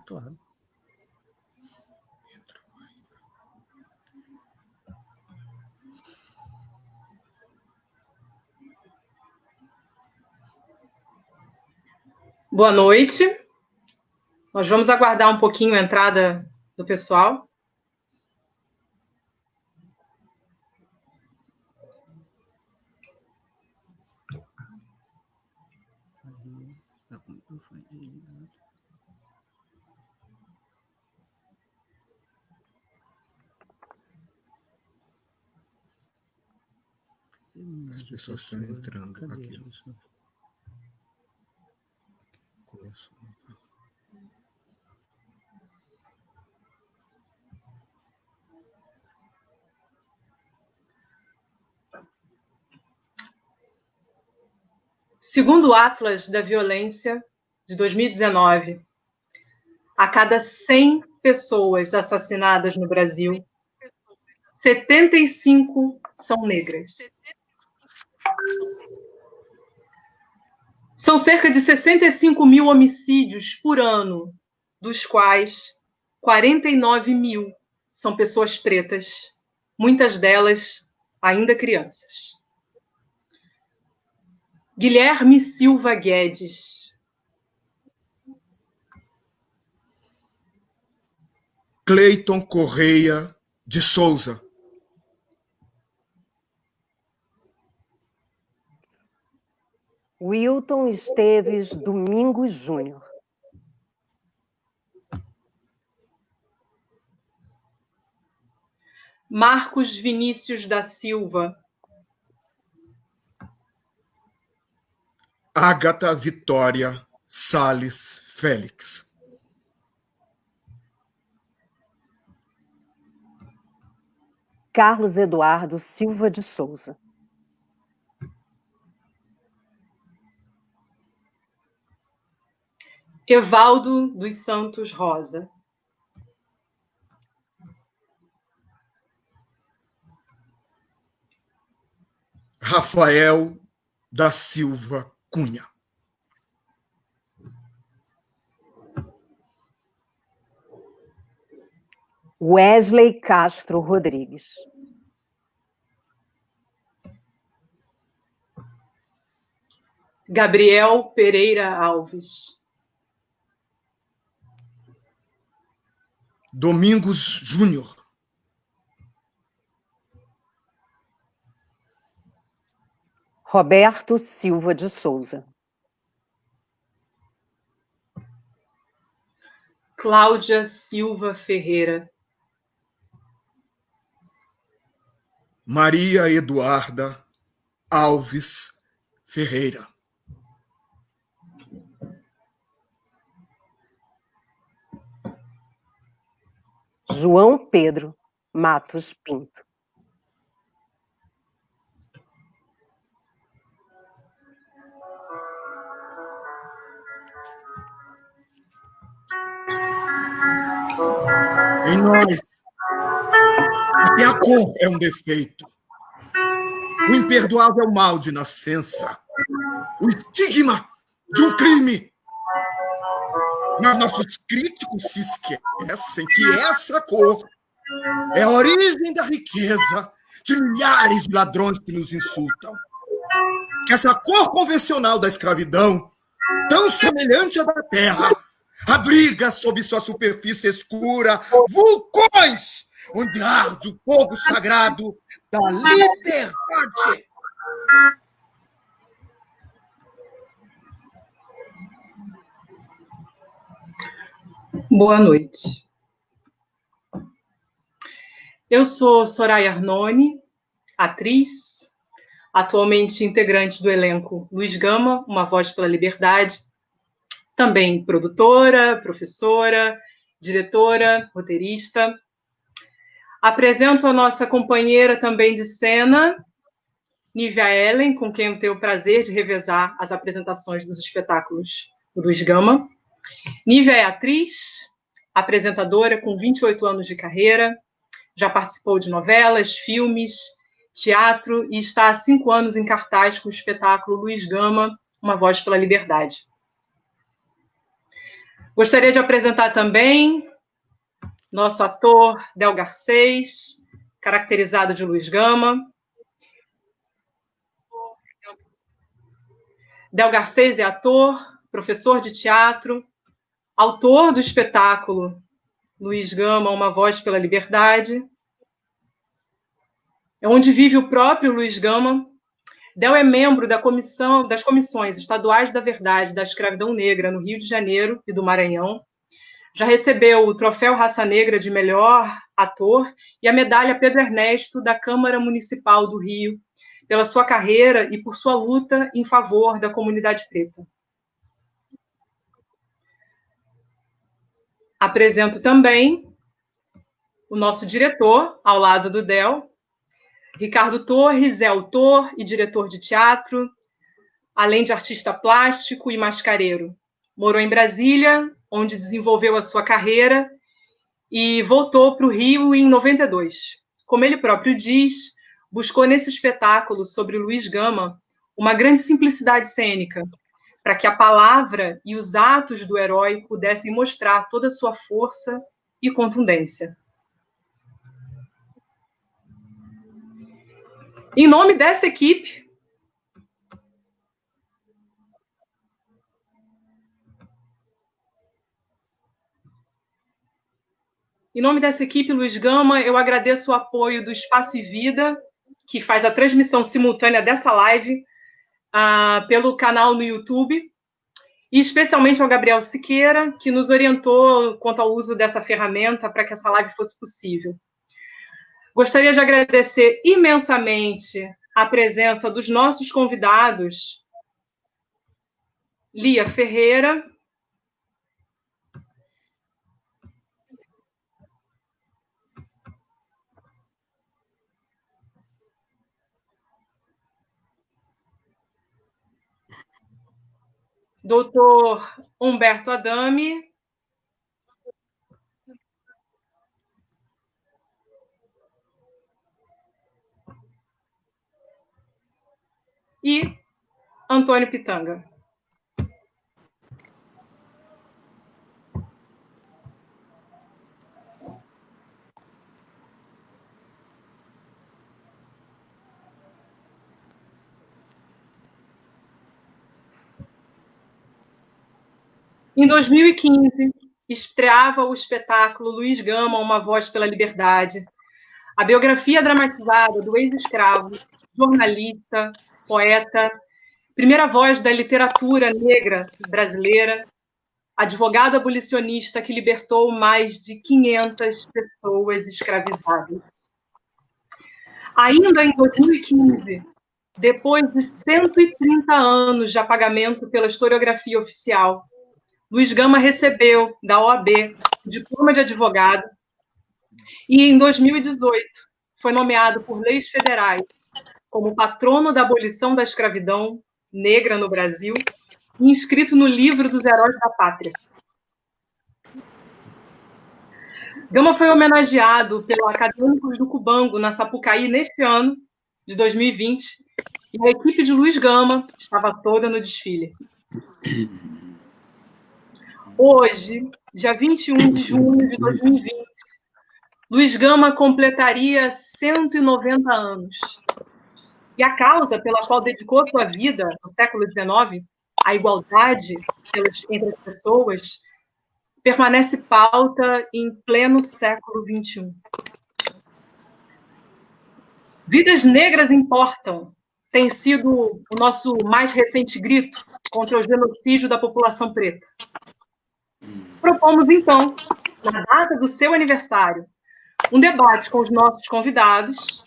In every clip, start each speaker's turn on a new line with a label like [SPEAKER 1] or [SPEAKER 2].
[SPEAKER 1] Claro.
[SPEAKER 2] Boa noite. Nós vamos aguardar um pouquinho a entrada do pessoal.
[SPEAKER 1] As pessoas estão entrando aqui. Começou.
[SPEAKER 2] Segundo o Atlas da Violência de 2019, a cada 100 pessoas assassinadas no Brasil, 75 são negras. São cerca de 65 mil homicídios por ano, dos quais 49 mil são pessoas pretas, muitas delas ainda crianças. Guilherme Silva Guedes.
[SPEAKER 3] Cleiton Correia de Souza.
[SPEAKER 4] Wilton Esteves Domingos Júnior.
[SPEAKER 2] Marcos Vinícius da Silva.
[SPEAKER 3] Ágata Vitória Sales Félix.
[SPEAKER 4] Carlos Eduardo Silva de Souza.
[SPEAKER 2] Evaldo dos Santos Rosa.
[SPEAKER 3] Rafael da Silva Cunha.
[SPEAKER 4] Wesley Castro Rodrigues.
[SPEAKER 2] Gabriel Pereira Alves.
[SPEAKER 3] Domingos Júnior.
[SPEAKER 4] Roberto Silva de Souza.
[SPEAKER 2] Cláudia Silva Ferreira.
[SPEAKER 3] Maria Eduarda Alves Ferreira.
[SPEAKER 4] João Pedro Matos Pinto.
[SPEAKER 3] Em nós, até a cor é um defeito. O imperdoável mal de nascença. O estigma de um crime. Mas nossos críticos se esquecem que essa cor é a origem da riqueza de milhares de ladrões que nos insultam. Que essa cor convencional da escravidão, tão semelhante à da terra, abriga sob sua superfície escura vulcões, onde arde o fogo sagrado da liberdade.
[SPEAKER 2] Boa noite. Eu sou Soraya Arnone, atriz, atualmente integrante do elenco Luiz Gama, Uma Voz pela Liberdade, também produtora, professora, diretora, roteirista. Apresento a nossa companheira também de cena, Nívia Ellen, com quem eu tenho o prazer de revezar as apresentações dos espetáculos do Luiz Gama. Nívia é atriz, apresentadora com 28 anos de carreira, já participou de novelas, filmes, teatro e está há 5 anos em cartaz com o espetáculo Luiz Gama, Uma Voz pela Liberdade. Gostaria de apresentar também nosso ator Del Garcês, caracterizado de Luiz Gama. Del Garcês é ator, professor de teatro, autor do espetáculo Luiz Gama, Uma Voz pela Liberdade, é onde vive o próprio Luiz Gama. Del é membro das comissões estaduais da verdade da escravidão negra no Rio de Janeiro e do Maranhão. Já recebeu o troféu Raça Negra de melhor ator e a medalha Pedro Ernesto da Câmara Municipal do Rio, pela sua carreira e por sua luta em favor da comunidade preta. Apresento também o nosso diretor, ao lado do Del, Ricardo Torres, é autor e diretor de teatro, além de artista plástico e mascareiro. Morou em Brasília, onde desenvolveu a sua carreira e voltou para o Rio em 92. Como ele próprio diz, buscou nesse espetáculo sobre Luiz Gama uma grande simplicidade cênica, para que a palavra e os atos do herói pudessem mostrar toda a sua força e contundência. Em nome dessa equipe, Luiz Gama, eu agradeço o apoio do Espaço e Vida, que faz a transmissão simultânea dessa live pelo canal no YouTube, e especialmente ao Gabriel Siqueira, que nos orientou quanto ao uso dessa ferramenta para que essa live fosse possível. Gostaria de agradecer imensamente a presença dos nossos convidados, Lia Ferreira, Dr. Humberto Adame, e Antônio Pitanga. Em 2015, estreava o espetáculo Luiz Gama, Uma Voz pela Liberdade, a biografia dramatizada do ex-escravo, jornalista, poeta, primeira voz da literatura negra brasileira, advogado abolicionista que libertou mais de 500 pessoas escravizadas. Ainda em 2015, depois de 130 anos de apagamento pela historiografia oficial, Luiz Gama recebeu da OAB o diploma de advogado e, em 2018, foi nomeado por leis federais como patrono da abolição da escravidão negra no Brasil e inscrito no livro dos Heróis da Pátria. Gama foi homenageado pelo Acadêmicos do Cubango, na Sapucaí, neste ano de 2020, e a equipe de Luiz Gama estava toda no desfile. Hoje, dia 21 de junho de 2020, Luiz Gama completaria 190 anos. E a causa pela qual dedicou sua vida no século XIX, a igualdade entre as pessoas, permanece pauta em pleno século XXI. Vidas negras importam tem sido o nosso mais recente grito contra o genocídio da população preta. Propomos, então, na data do seu aniversário, um debate com os nossos convidados.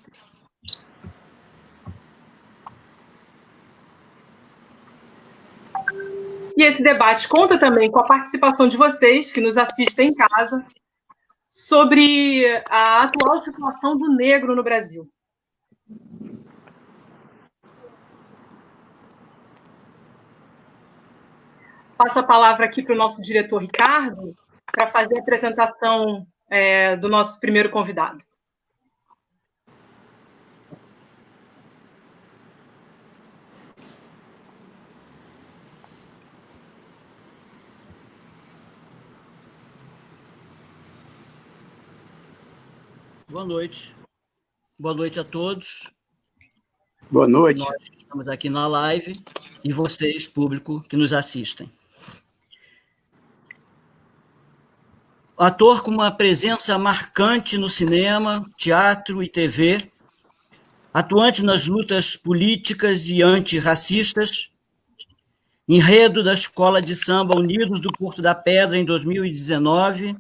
[SPEAKER 2] E esse debate conta também com a participação de vocês, que nos assistem em casa, sobre a atual situação do negro no Brasil. Passo a palavra aqui para o nosso diretor Ricardo, para fazer a apresentação do nosso primeiro convidado.
[SPEAKER 5] Boa noite. Boa noite a todos.
[SPEAKER 6] Boa noite.
[SPEAKER 5] Nós estamos aqui na live e vocês, público, que nos assistem. Ator com uma presença marcante no cinema, teatro e TV, atuante nas lutas políticas e antirracistas, enredo da Escola de Samba Unidos do Porto da Pedra em 2019,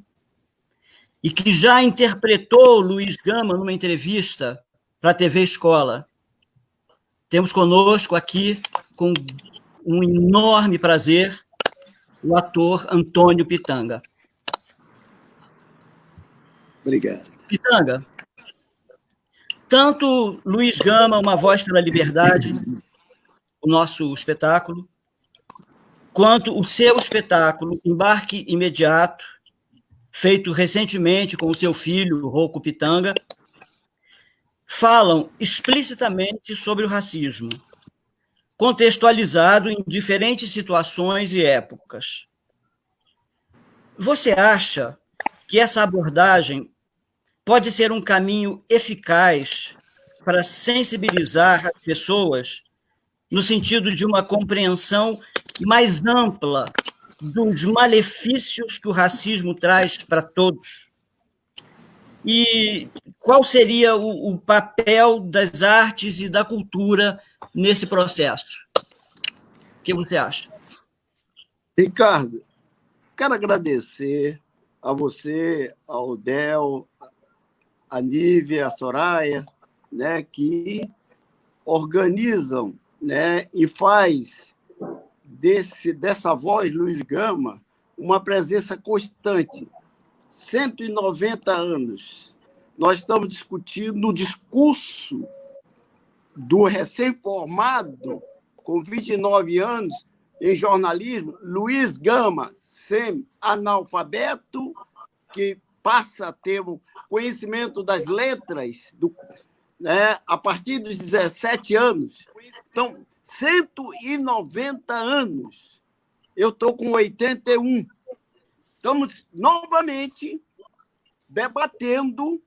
[SPEAKER 5] e que já interpretou Luiz Gama numa entrevista para a TV Escola. Temos conosco aqui, com um enorme prazer, o ator Antônio Pitanga.
[SPEAKER 6] Obrigado.
[SPEAKER 5] Pitanga, tanto Luiz Gama, Uma Voz pela Liberdade, o nosso espetáculo, quanto o seu espetáculo, Embarque Imediato, feito recentemente com o seu filho, Rocco Pitanga, falam explicitamente sobre o racismo, contextualizado em diferentes situações e épocas. Você acha que essa abordagem pode ser um caminho eficaz para sensibilizar as pessoas no sentido de uma compreensão mais ampla dos malefícios que o racismo traz para todos? E qual seria o papel das artes e da cultura nesse processo? O que você acha?
[SPEAKER 6] Ricardo, quero agradecer a você, ao Del, a Nívia, a Soraya, né, que organizam, né, e faz dessa voz, Luiz Gama, uma presença constante. 190 anos. Nós estamos discutindo o discurso do recém-formado, com 29 anos, em jornalismo, Luiz Gama, semi-analfabeto, que passa a ter um conhecimento das letras né, a partir dos 17 anos. Então, 190 anos. Eu estou com 81. Estamos novamente debatendo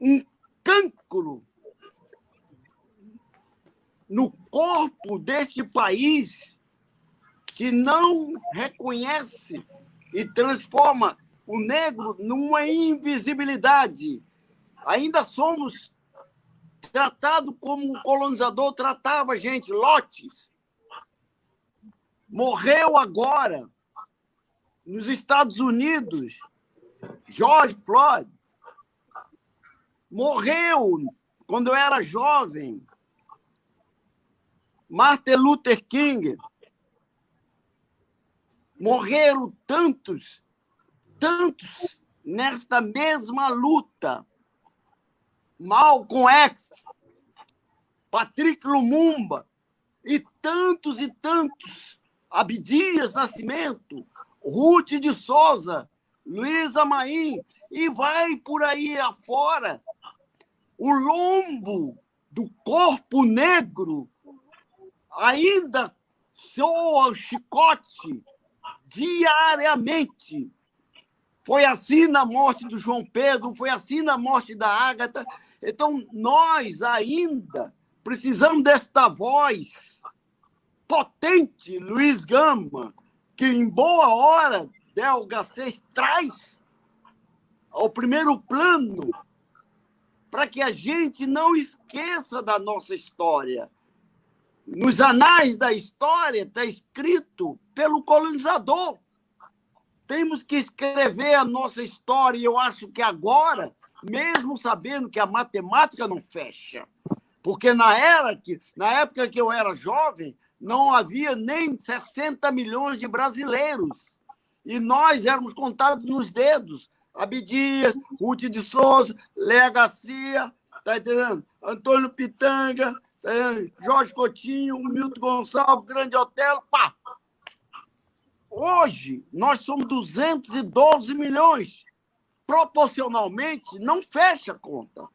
[SPEAKER 6] um cancro no corpo deste país que não reconhece e transforma o negro numa invisibilidade. Ainda somos tratados como o colonizador tratava a gente, lotes. Morreu agora, nos Estados Unidos, George Floyd. Morreu quando eu era jovem, Martin Luther King. Morreram tantos nesta mesma luta. Malcolm X, Patrick Lumumba e tantos, Abdias Nascimento, Ruth de Souza, Luísa Maim, e vai por aí afora. O lombo do corpo negro ainda soa o chicote diariamente. Foi assim na morte do João Pedro, foi assim na morte da Ágata. Então, nós ainda precisamos desta voz potente, Luiz Gama, que em boa hora Del Garcês traz ao primeiro plano para que a gente não esqueça da nossa história. Nos anais da história está escrito pelo colonizador. Temos que escrever a nossa história, e eu acho que agora, mesmo sabendo que a matemática não fecha, porque na época que eu era jovem, não havia nem 60 milhões de brasileiros. E nós éramos contados nos dedos. Abdias, Ruth de Souza, Léa Garcia, tá entendendo? Antônio Pitanga, tá entendendo? Jorge Coutinho, Milton Gonçalves, Grande Otelo, pá! Hoje, nós somos 212 milhões. Proporcionalmente, não fecha a conta.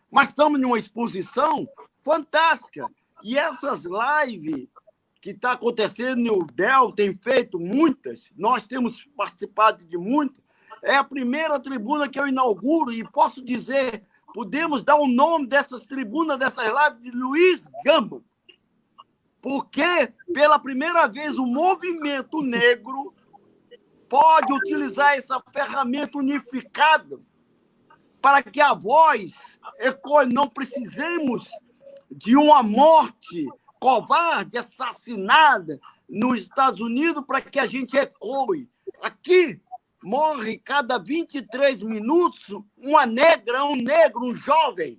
[SPEAKER 6] Mas estamos numa exposição fantástica. E essas lives que está acontecendo no UDEL, tem feito muitas, nós temos participado de muitas, é a primeira tribuna que eu inauguro, e posso dizer, podemos dar o nome dessas tribunas, dessas lives, de Luiz Gama. Porque, pela primeira vez, o movimento negro pode utilizar essa ferramenta unificada para que a voz ecoe. Não precisemos de uma morte covarde, assassinada nos Estados Unidos para que a gente ecoe. Aqui morre cada 23 minutos uma negra, um negro, um jovem.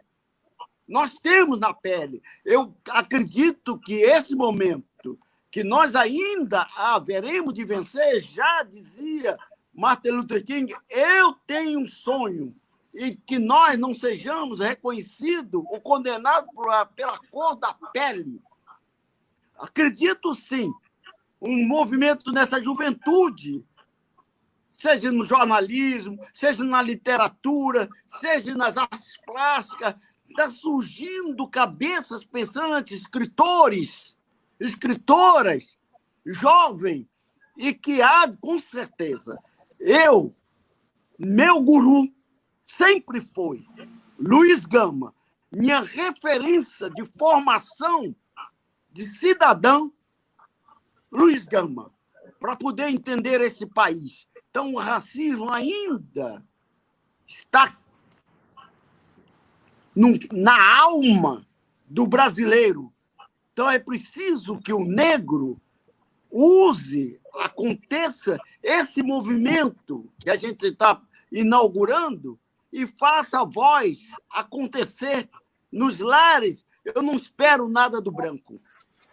[SPEAKER 6] Nós temos na pele. Eu acredito que esse momento que nós ainda haveremos de vencer, já dizia Martin Luther King, eu tenho um sonho, e que nós não sejamos reconhecidos ou condenados pela cor da pele. Acredito, sim, um movimento nessa juventude, seja no jornalismo, seja na literatura, seja nas artes plásticas, está surgindo cabeças pensantes, escritores, escritoras, jovens, e que há, com certeza, meu guru sempre foi Luiz Gama, minha referência de formação de cidadão, Luiz Gama, para poder entender esse país. Então, o racismo ainda está na alma do brasileiro. Então, é preciso que o negro aconteça esse movimento que a gente está inaugurando e faça a voz acontecer nos lares. Eu não espero nada do branco.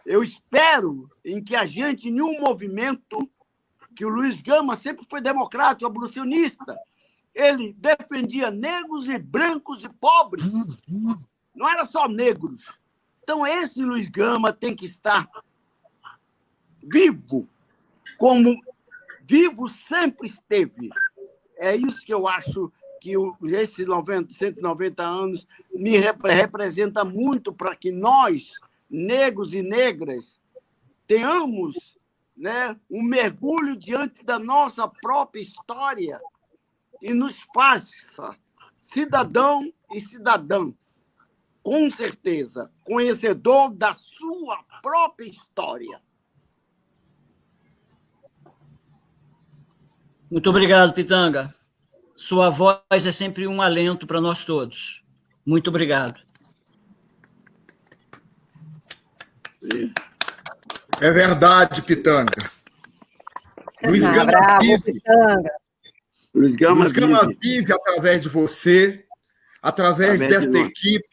[SPEAKER 6] Eu espero em que a gente, em um movimento, que o Luiz Gama sempre foi democrático, abolicionista, ele defendia negros e brancos e pobres. Não era só negros. Então, esse Luiz Gama tem que estar vivo, como vivo sempre esteve. É isso que eu acho que esses 190 anos me representa muito, para que nós, negros e negras, tenhamos, né, um mergulho diante da nossa própria história e nos faça cidadão e cidadã, com certeza, conhecedor da sua própria história.
[SPEAKER 5] Muito obrigado, Pitanga. Sua voz é sempre um alento para nós todos. Muito obrigado.
[SPEAKER 3] É verdade, Pitanga. Luiz Gama
[SPEAKER 4] Bravo,
[SPEAKER 3] vive.
[SPEAKER 4] Pitanga.
[SPEAKER 6] Luiz Gama
[SPEAKER 3] Vive através de você, através desta equipe,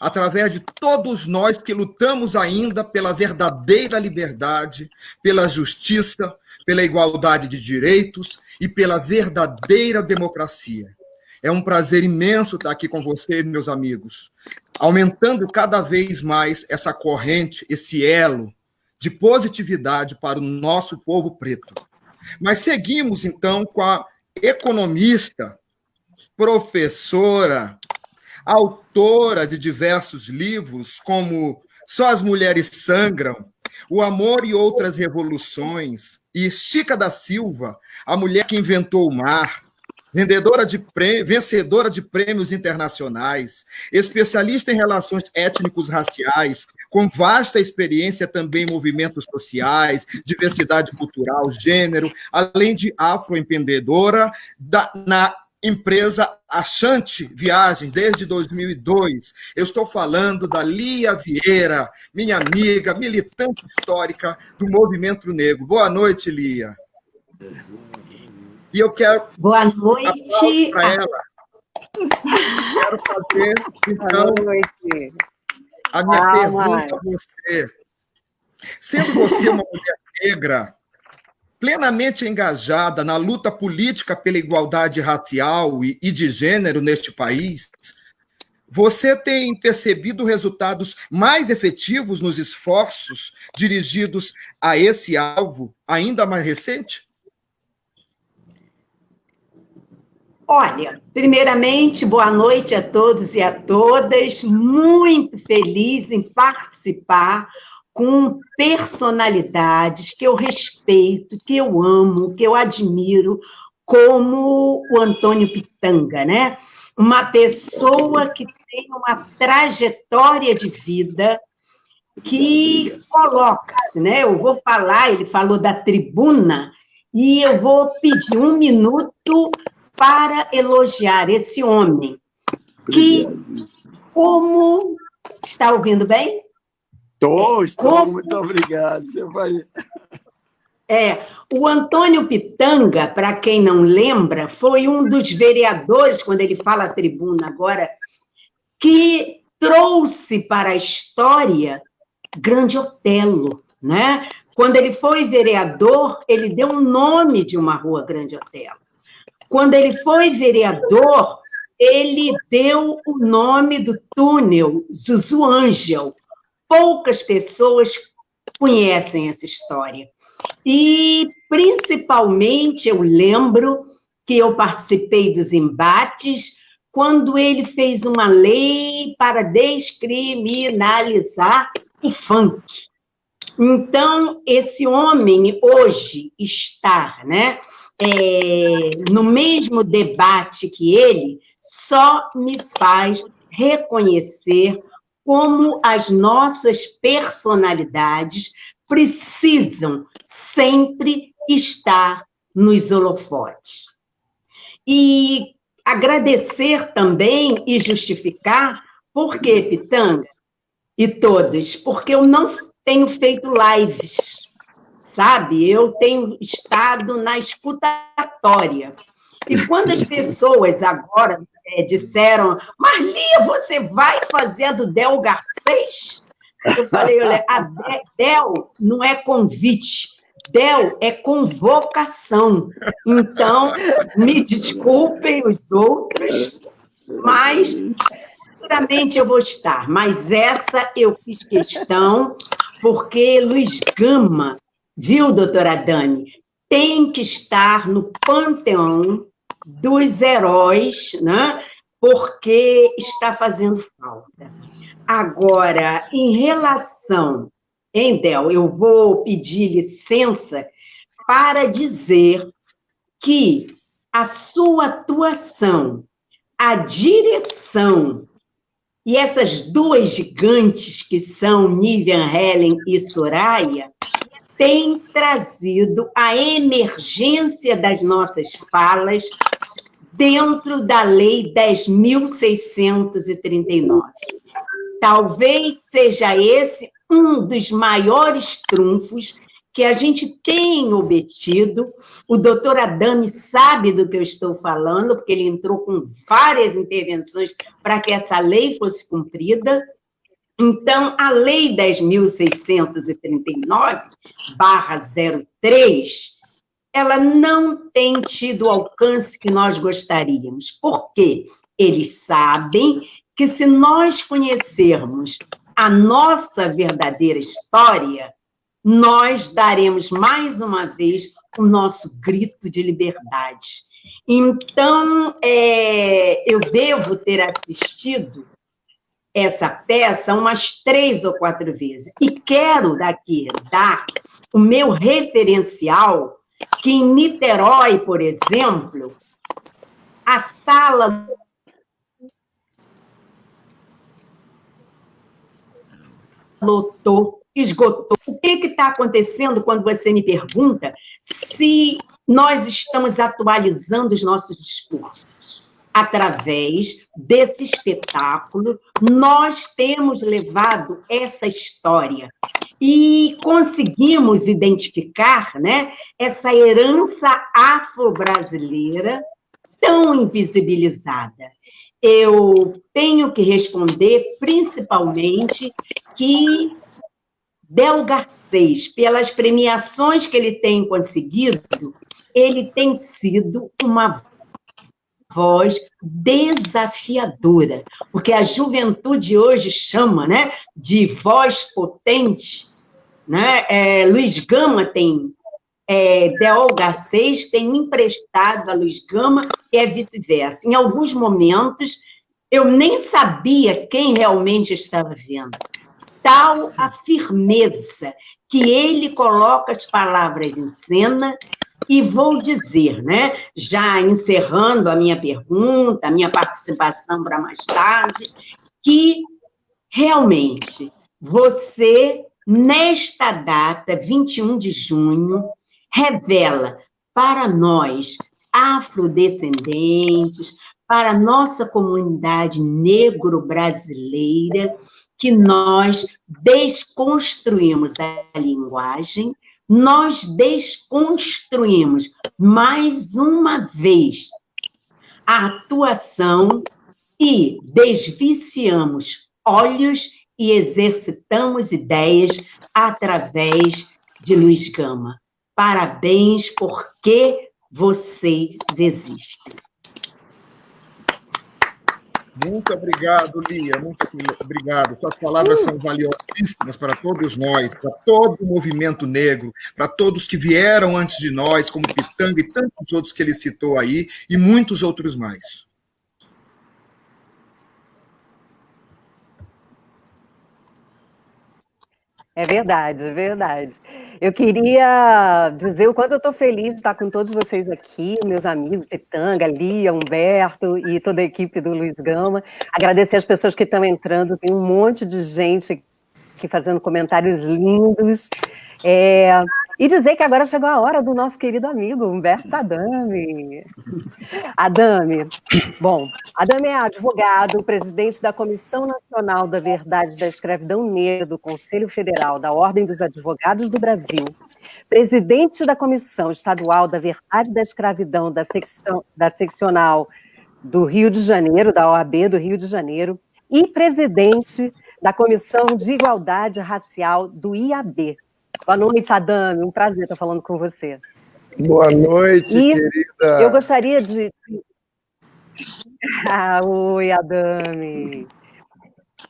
[SPEAKER 3] através de todos nós que lutamos ainda pela verdadeira liberdade, pela justiça, pela igualdade de direitos e pela verdadeira democracia. É um prazer imenso estar aqui com vocês, meus amigos, aumentando cada vez mais essa corrente, esse elo de positividade para o nosso povo preto. Mas seguimos, então, com a economista, professora, autora de diversos livros, como Só as Mulheres Sangram, O Amor e Outras Revoluções, e Chica da Silva, a mulher que inventou o mar, vencedora de prêmios internacionais, especialista em relações étnicos-raciais, com vasta experiência também em movimentos sociais, diversidade cultural, gênero, além de afroempreendedora na empresa Achante Viagens, desde 2002. Eu estou falando da Lia Vieira, minha amiga, militante histórica do movimento negro. Boa noite, Lia. E eu quero...
[SPEAKER 7] Boa noite.
[SPEAKER 3] Para ela. Quero fazer, então, a minha pergunta a você. Sendo você uma mulher negra, plenamente engajada na luta política pela igualdade racial e de gênero neste país, você tem percebido resultados mais efetivos nos esforços dirigidos a esse alvo ainda mais recente?
[SPEAKER 7] Olha, primeiramente, boa noite a todos e a todas. Muito feliz em participar com personalidades que eu respeito, que eu amo, que eu admiro, como o Antônio Pitanga, né? Uma pessoa que tem uma trajetória de vida que coloca-se, né? Eu vou falar, ele falou da tribuna, e eu vou pedir 1 minuto para elogiar esse homem, que, como... Está ouvindo bem?
[SPEAKER 6] Estou, muito obrigado. Você vai...
[SPEAKER 7] O Antônio Pitanga, para quem não lembra, foi um dos vereadores, quando ele fala a tribuna agora, que trouxe para a história Grande Otelo, né? Quando ele foi vereador, ele deu o nome de uma rua Grande Otelo. Quando ele foi vereador, ele deu o nome do túnel Zuzu Ângel. Poucas pessoas conhecem essa história. E, principalmente, eu lembro que eu participei dos embates quando ele fez uma lei para descriminalizar o funk. Então, esse homem hoje está, né, no mesmo debate que ele, só me faz reconhecer como as nossas personalidades precisam sempre estar nos holofotes. E agradecer também e justificar, por que, Pitanga e todos? Porque eu não tenho feito lives, sabe? Eu tenho estado na escutatória. E quando as pessoas agora disseram, Marlia, você vai fazer a do Del Garcês? Eu falei, olha, a Del não é convite, Del é convocação. Então, me desculpem os outros, mas seguramente eu vou estar. Mas essa eu fiz questão, porque Luiz Gama, viu, doutora Dani, tem que estar no panteão dos heróis, né? Porque está fazendo falta. Agora, em relação, Del, eu vou pedir licença para dizer que a sua atuação, a direção, e essas duas gigantes que são Nivian Helen e Soraya, têm trazido a emergência das nossas falas dentro da Lei 10.639. Talvez seja esse um dos maiores trunfos que a gente tem obtido. O doutor Adame sabe do que eu estou falando, porque ele entrou com várias intervenções para que essa lei fosse cumprida. Então, a Lei 10.639/03, ela não tem tido o alcance que nós gostaríamos. Por quê? Eles sabem que se nós conhecermos a nossa verdadeira história, nós daremos mais uma vez o nosso grito de liberdade. Então, eu devo ter assistido essa peça umas 3 ou 4 vezes. E quero daqui dar o meu referencial, que em Niterói, por exemplo, a sala lotou, esgotou. O que está acontecendo quando você me pergunta se nós estamos atualizando os nossos discursos? Através desse espetáculo, nós temos levado essa história e conseguimos identificar, né, essa herança afro-brasileira tão invisibilizada. Eu tenho que responder, principalmente, que Del Garcês, pelas premiações que ele tem conseguido, ele tem sido uma voz desafiadora, porque a juventude hoje chama, né, de voz potente, né? Luiz Gama tem, Del Garcês tem emprestado a Luiz Gama e vice-versa. Em alguns momentos, eu nem sabia quem realmente estava vendo. Tal a firmeza que ele coloca as palavras em cena. E vou dizer, né, já encerrando a minha pergunta, a minha participação para mais tarde, que realmente você, nesta data, 21 de junho, revela para nós, afrodescendentes, para a nossa comunidade negro-brasileira, que nós desconstruímos a linguagem, nós desconstruímos, mais uma vez, a atuação e desviciamos olhos e exercitamos ideias através de Luiz Gama. Parabéns, porque vocês existem.
[SPEAKER 3] Muito obrigado, Lia, muito obrigado. Suas palavras são valiosíssimas para todos nós, para todo o movimento negro, para todos que vieram antes de nós, como Pitanga e tantos outros que ele citou aí, e muitos outros mais.
[SPEAKER 4] É verdade, é verdade. Eu queria dizer o quanto eu estou feliz de estar com todos vocês aqui, meus amigos, Pitanga, Lia, Humberto e toda a equipe do Luiz Gama. Agradecer as pessoas que estão entrando, tem um monte de gente aqui fazendo comentários lindos. E dizer que agora chegou a hora do nosso querido amigo Humberto Adame. Adame é advogado, presidente da Comissão Nacional da Verdade da Escravidão Negra do Conselho Federal da Ordem dos Advogados do Brasil, presidente da Comissão Estadual da Verdade da Escravidão da Seccional do Rio de Janeiro, da OAB do Rio de Janeiro, e presidente da Comissão de Igualdade Racial do IAB. Boa noite, Adame. Um prazer estar falando com você.
[SPEAKER 8] Boa noite, querida.
[SPEAKER 4] Eu gostaria de... Oi, Adame.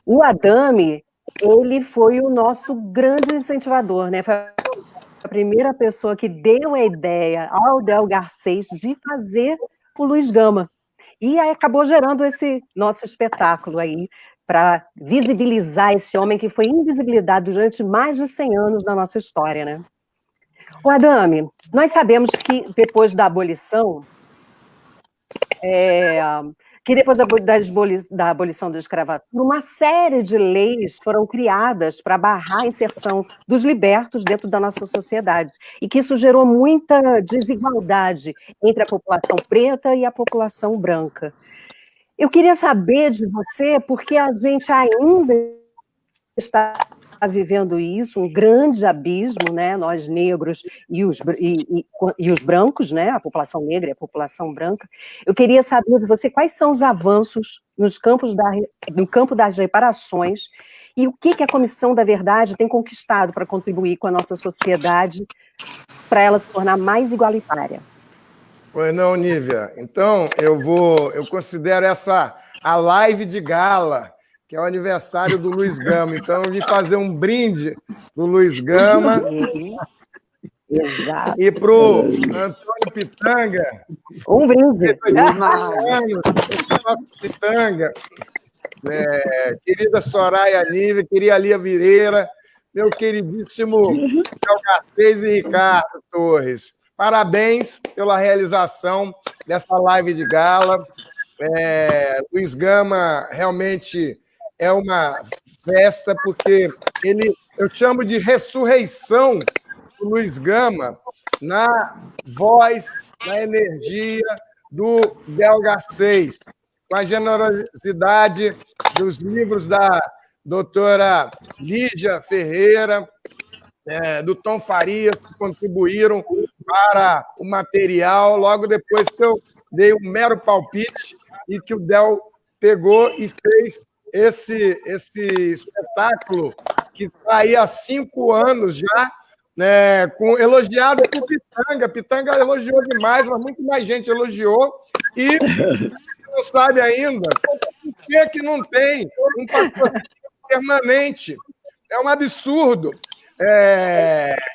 [SPEAKER 4] O Adame, ele foi o nosso grande incentivador, né? Foi a primeira pessoa que deu a ideia ao Del Garcês de fazer o Luiz Gama. E aí acabou gerando esse nosso espetáculo aí, para visibilizar esse homem que foi invisibilizado durante mais de 100 anos da nossa história, né? O Adame, nós sabemos que depois da abolição, da abolição da escravatura, uma série de leis foram criadas para barrar a inserção dos libertos dentro da nossa sociedade, e que isso gerou muita desigualdade entre a população preta e a população branca. Eu queria saber de você, porque a gente ainda está vivendo isso, um grande abismo, né? Nós negros e os brancos, né? A população negra e a população branca. Eu queria saber de você quais são os avanços no campo das reparações e o que a Comissão da Verdade tem conquistado para contribuir com a nossa sociedade para ela se tornar mais igualitária.
[SPEAKER 8] Pois não, Nívia. Então, eu considero essa a live de gala, que é o aniversário do Luiz Gama. Então, eu vim fazer um brinde pro Luiz Gama e pro Antônio Pitanga.
[SPEAKER 4] Um brinde.
[SPEAKER 8] Pitanga, querida Soraya Nívia, querida Lia Vireira, meu queridíssimo Del Garcês e Ricardo Torres. Parabéns pela realização dessa live de gala. Luiz Gama realmente é uma festa, porque eu chamo de ressurreição do Luiz Gama na voz, na energia do Del Garcês, com a generosidade dos livros da doutora Lídia Ferreira, do Tom Farias, que contribuíram para o material, logo depois que eu dei um mero palpite e que o Del pegou e fez esse espetáculo que está aí há 5 anos já né, elogiado por Pitanga. Pitanga elogiou demais, mas muito mais gente elogiou. E não sabe ainda por que não tem um patrocínio permanente. É um absurdo.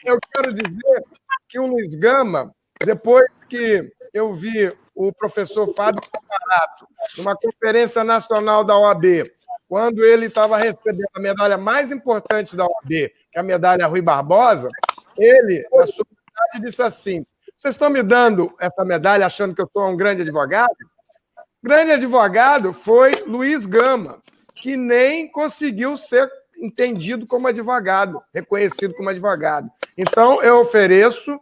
[SPEAKER 8] Eu quero dizer que o Luiz Gama, depois que eu vi o professor Fábio Comparato, numa conferência nacional da OAB, quando ele estava recebendo a medalha mais importante da OAB, que é a medalha Rui Barbosa, ele, na sua verdade, disse assim: vocês estão me dando essa medalha achando que eu sou um grande advogado? Grande advogado foi Luiz Gama, que nem conseguiu ser entendido como advogado, reconhecido como advogado. Então, eu ofereço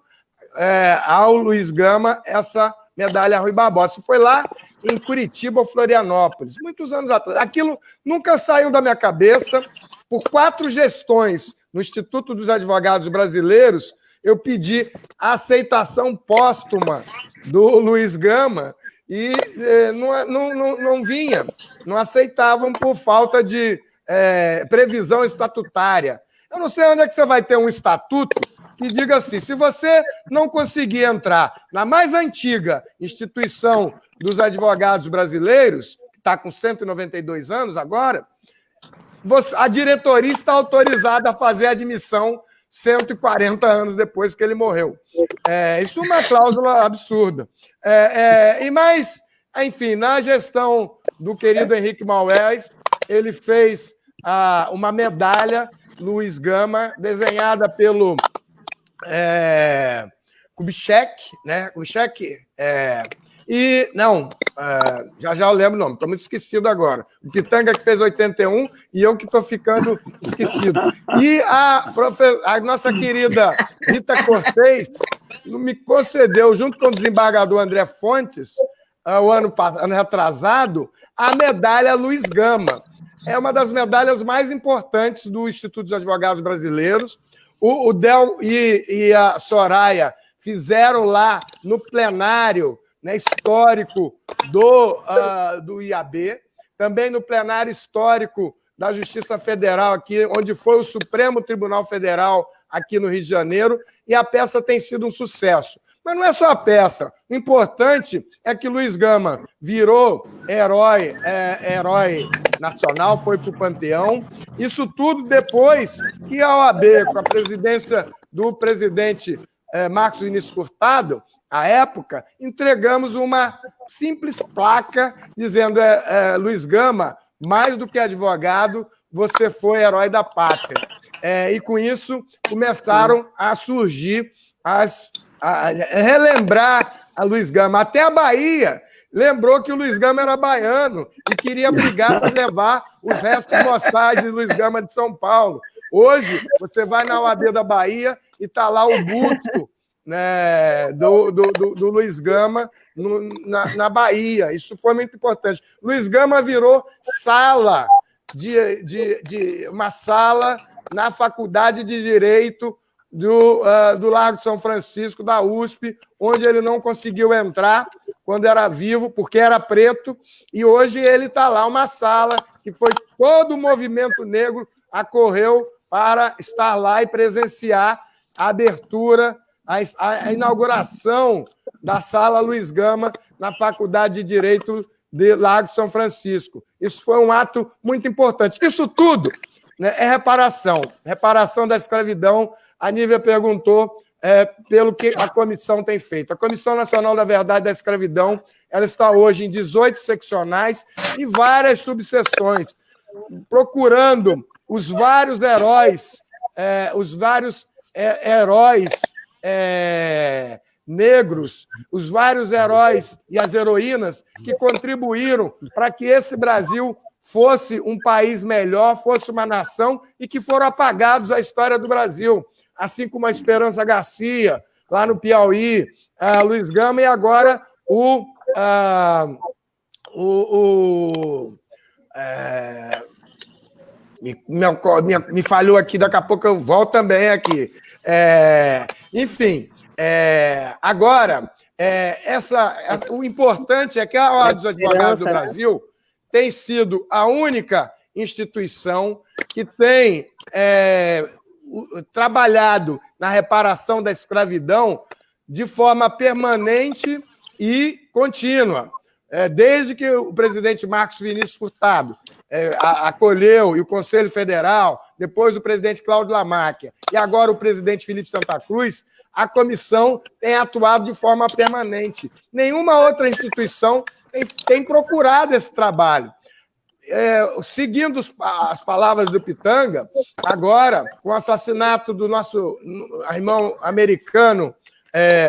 [SPEAKER 8] ao Luiz Gama essa medalha Rui Barbosa. Isso foi lá em Curitiba ou Florianópolis, muitos anos atrás. Aquilo nunca saiu da minha cabeça. Por 4 gestões no Instituto dos Advogados Brasileiros, eu pedi a aceitação póstuma do Luiz Gama e não vinha, não aceitavam por falta de previsão estatutária. Eu não sei onde é que você vai ter um estatuto que diga assim: se você não conseguir entrar na mais antiga instituição dos advogados brasileiros, que está com 192 anos agora, a diretoria está autorizada a fazer a admissão 140 anos depois que ele morreu. Isso é uma cláusula absurda. Mas, enfim, na gestão do querido Henrique Maués, ele fez uma medalha Luiz Gama, desenhada pelo Kubitschek, né? Kubitschek, já eu lembro o nome, estou muito esquecido agora. O Pitanga que fez 81 e eu que estou ficando esquecido. E a nossa querida Rita Cortez me concedeu, junto com o desembargador André Fontes, o ano retrasado, a medalha Luiz Gama. É uma das medalhas mais importantes do Instituto dos Advogados Brasileiros. O Del e a Soraya fizeram lá no plenário, né, histórico do IAB, também no plenário histórico da Justiça Federal, aqui, onde foi o Supremo Tribunal Federal, aqui no Rio de Janeiro, e a peça tem sido um sucesso. Mas não é só a peça. O importante é que Luiz Gama virou herói nacional, foi para o Panteão. Isso tudo depois que a OAB, com a presidência do presidente Marcos Vinícius Furtado, à época, entregamos uma simples placa dizendo: Luiz Gama, mais do que advogado, você foi herói da pátria. E com isso começaram a surgir a relembrar a Luiz Gama. Até a Bahia lembrou que o Luiz Gama era baiano e queria brigar para levar os restos mortais de Luiz Gama de São Paulo. Hoje, você vai na OAB da Bahia e está lá o busto, né, do Luiz Gama na Bahia. Isso foi muito importante. Luiz Gama virou sala uma sala na Faculdade de Direito do Largo de São Francisco, da USP, onde ele não conseguiu entrar quando era vivo, porque era preto, e hoje ele está lá, uma sala que foi todo o movimento negro acorreu para estar lá e presenciar a abertura, a inauguração da Sala Luiz Gama na Faculdade de Direito de Largo de São Francisco. Isso foi um ato muito importante. Isso tudo, né, é reparação da escravidão. A Nívia perguntou pelo que a comissão tem feito. A Comissão Nacional da Verdade e da Escravidão, ela está hoje em 18 seccionais e várias subseções, procurando os vários heróis, negros, os vários heróis e as heroínas que contribuíram para que esse Brasil fosse um país melhor, fosse uma nação, e que foram apagados da história do Brasil, assim como a Esperança Garcia, lá no Piauí, Luiz Gama, e agora me falhou aqui, daqui a pouco eu volto também aqui. Enfim, agora, o importante é que a Ordem dos Advogados do Brasil tem sido a única instituição que tem trabalhado na reparação da escravidão de forma permanente e contínua. Desde que o presidente Marcos Vinícius Furtado acolheu, e o Conselho Federal, depois o presidente Cláudio Lamáquia, e agora o presidente Felipe Santa Cruz, a comissão tem atuado de forma permanente. Nenhuma outra instituição tem procurado esse trabalho. Seguindo as palavras do Pitanga, agora, com o assassinato do nosso irmão americano,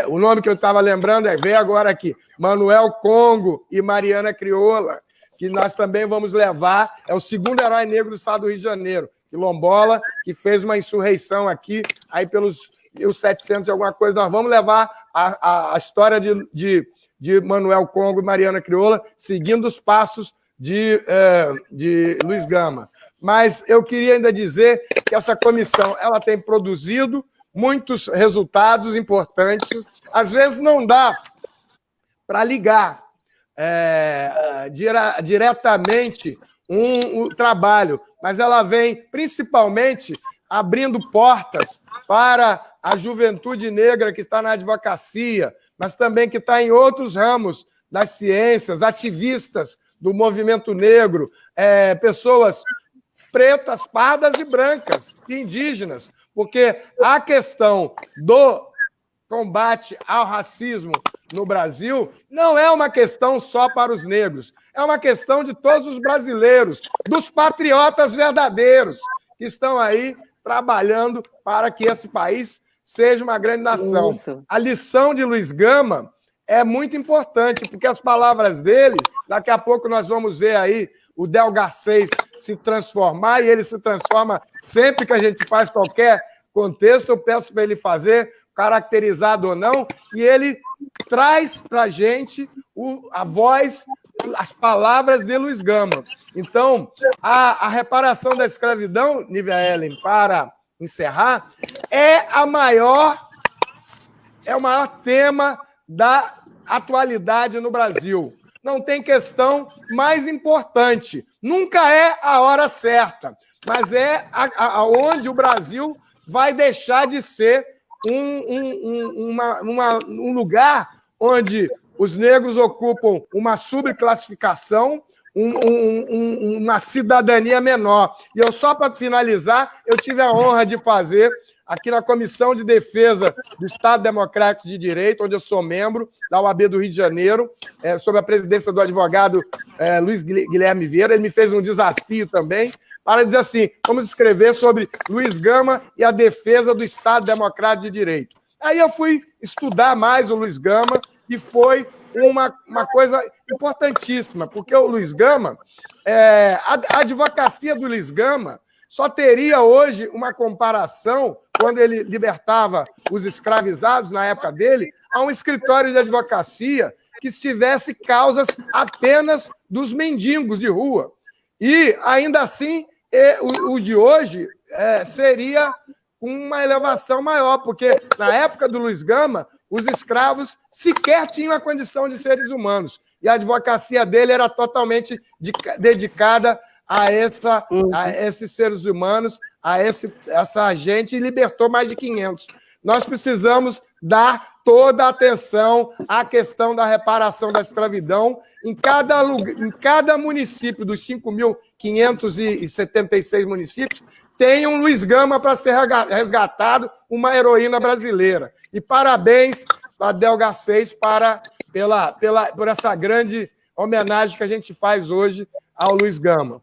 [SPEAKER 8] o nome que eu estava lembrando veio agora aqui, Manuel Congo e Mariana Crioula, que nós também vamos levar, é o segundo herói negro do estado do Rio de Janeiro, quilombola, que fez uma insurreição aqui, aí pelos 1700 e alguma coisa, nós vamos levar a história de Manuel Congo e Mariana Crioula, seguindo os passos de Luiz Gama. Mas eu queria ainda dizer que essa comissão ela tem produzido muitos resultados importantes. Às vezes não dá para ligar diretamente o trabalho, mas ela vem principalmente abrindo portas para a juventude negra que está na advocacia, mas também que está em outros ramos das ciências, ativistas do movimento negro, pessoas pretas, pardas e brancas, indígenas, porque a questão do combate ao racismo no Brasil não é uma questão só para os negros, é uma questão de todos os brasileiros, dos patriotas verdadeiros, que estão aí trabalhando para que esse país seja uma grande nação. Isso. A lição de Luiz Gama é muito importante, porque as palavras dele, daqui a pouco nós vamos ver aí o Del Garcês se transformar, e ele se transforma sempre que a gente faz qualquer contexto, eu peço para ele fazer, caracterizado ou não, e ele traz para a gente a voz, as palavras de Luiz Gama. Então, a reparação da escravidão, Nívia Ellen, para encerrar, é o maior tema da atualidade no Brasil. Não tem questão mais importante. Nunca é a hora certa, mas é onde o Brasil vai deixar de ser um lugar onde os negros ocupam uma subclassificação, uma cidadania menor. E eu, só para finalizar, eu tive a honra de fazer aqui na Comissão de Defesa do Estado Democrático de Direito, onde eu sou membro da OAB do Rio de Janeiro, sob a presidência do advogado Luiz Guilherme Vieira. Ele me fez um desafio também para dizer assim, vamos escrever sobre Luiz Gama e a defesa do Estado Democrático de Direito. Aí eu fui estudar mais o Luiz Gama e foi uma coisa importantíssima, porque o Luiz Gama, a advocacia do Luiz Gama só teria hoje uma comparação, quando ele libertava os escravizados, na época dele, a um escritório de advocacia que tivesse causas apenas dos mendigos de rua. E, ainda assim, o de hoje seria uma elevação maior, porque, na época do Luiz Gama, os escravos sequer tinham a condição de seres humanos. E a advocacia dele era totalmente dedicada a esses seres humanos, a essa gente, e libertou mais de 500. Nós precisamos dar toda a atenção à questão da reparação da escravidão em cada município dos 5.576 municípios, tem um Luiz Gama para ser resgatado, uma heroína brasileira. E parabéns a Del Garcês por essa grande homenagem que a gente faz hoje ao Luiz Gama.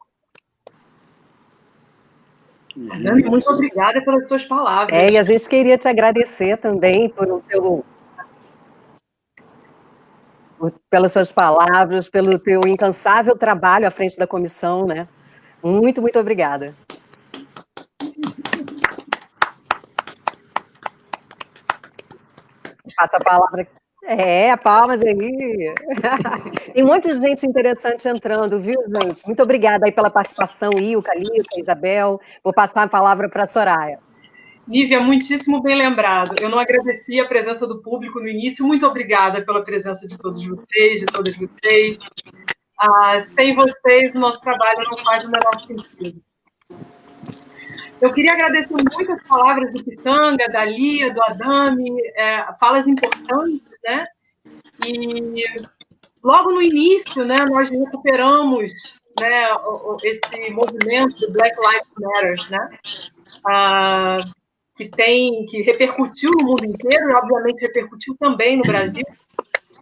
[SPEAKER 2] Nani, muito obrigada pelas suas palavras.
[SPEAKER 4] E a gente queria te agradecer também pelas suas palavras, pelo teu incansável trabalho à frente da comissão, né? Muito, muito obrigada. Passa a palavra. Palmas aí. Tem um monte de gente interessante entrando, viu, gente? Muito obrigada aí pela participação, Ilka, Lita, Isabel. Vou passar a palavra para a Soraya.
[SPEAKER 2] Nívia, muitíssimo bem lembrado. Eu não agradeci a presença do público no início. Muito obrigada pela presença de todos vocês, de todas vocês. Sem vocês, o nosso trabalho não faz o menor sentido. Eu queria agradecer muito as palavras do Pitanga, da Lia, do Adame, falas importantes, né? E logo no início, né, nós recuperamos, né, esse movimento do Black Lives Matter, né? Que repercutiu no mundo inteiro e, obviamente, repercutiu também no Brasil.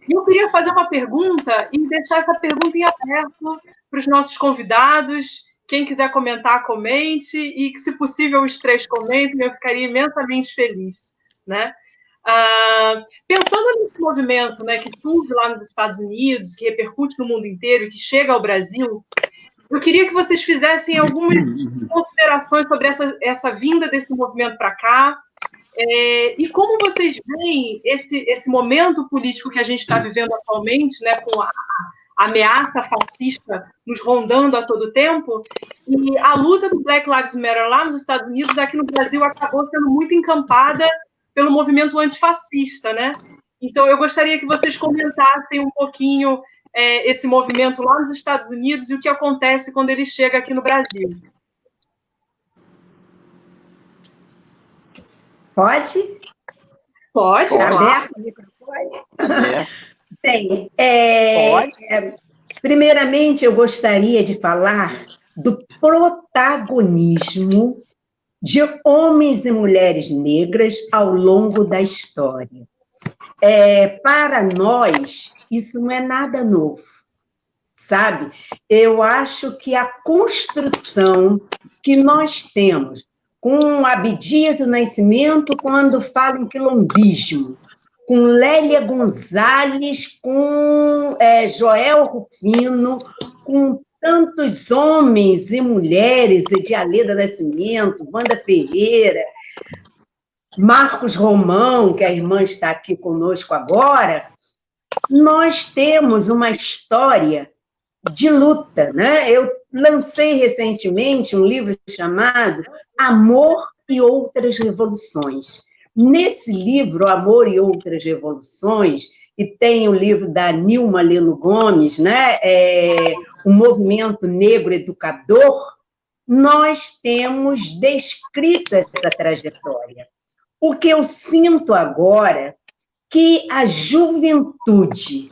[SPEAKER 2] E eu queria fazer uma pergunta e deixar essa pergunta em aberto para os nossos convidados. Quem quiser comentar, comente, e que, se possível, os 3 comentem, eu ficaria imensamente feliz, né? Pensando nesse movimento, né, que surge lá nos Estados Unidos, que repercute no mundo inteiro e que chega ao Brasil, eu queria que vocês fizessem algumas considerações sobre essa vinda desse movimento para cá, e como vocês veem esse momento político que a gente está vivendo atualmente, né, com a ameaça fascista nos rondando a todo tempo, e a luta do Black Lives Matter lá nos Estados Unidos, aqui no Brasil, acabou sendo muito encampada pelo movimento antifascista, né? Então, eu gostaria que vocês comentassem um pouquinho esse movimento lá nos Estados Unidos e o que acontece quando ele chega aqui no Brasil.
[SPEAKER 7] Pode?
[SPEAKER 2] Pode.
[SPEAKER 7] Está
[SPEAKER 2] claro.
[SPEAKER 7] aberto o microfone? Bem, primeiramente eu gostaria de falar do protagonismo de homens e mulheres negras ao longo da história. Para nós, isso não é nada novo, sabe? Eu acho que a construção que nós temos com Abdias do Nascimento, quando fala em quilombismo, com Lélia Gonzalez, com Joel Rufino, com tantos homens e mulheres, Edialeda Nascimento, Wanda Ferreira, Marcos Romão, que a irmã está aqui conosco agora, nós temos uma história de luta, né? Eu lancei recentemente um livro chamado Amor e Outras Revoluções. Nesse livro, Amor e Outras Revoluções, e tem o livro da Nilma Leno Gomes, né? O Movimento Negro Educador, nós temos descrito essa trajetória. O que eu sinto agora que a juventude,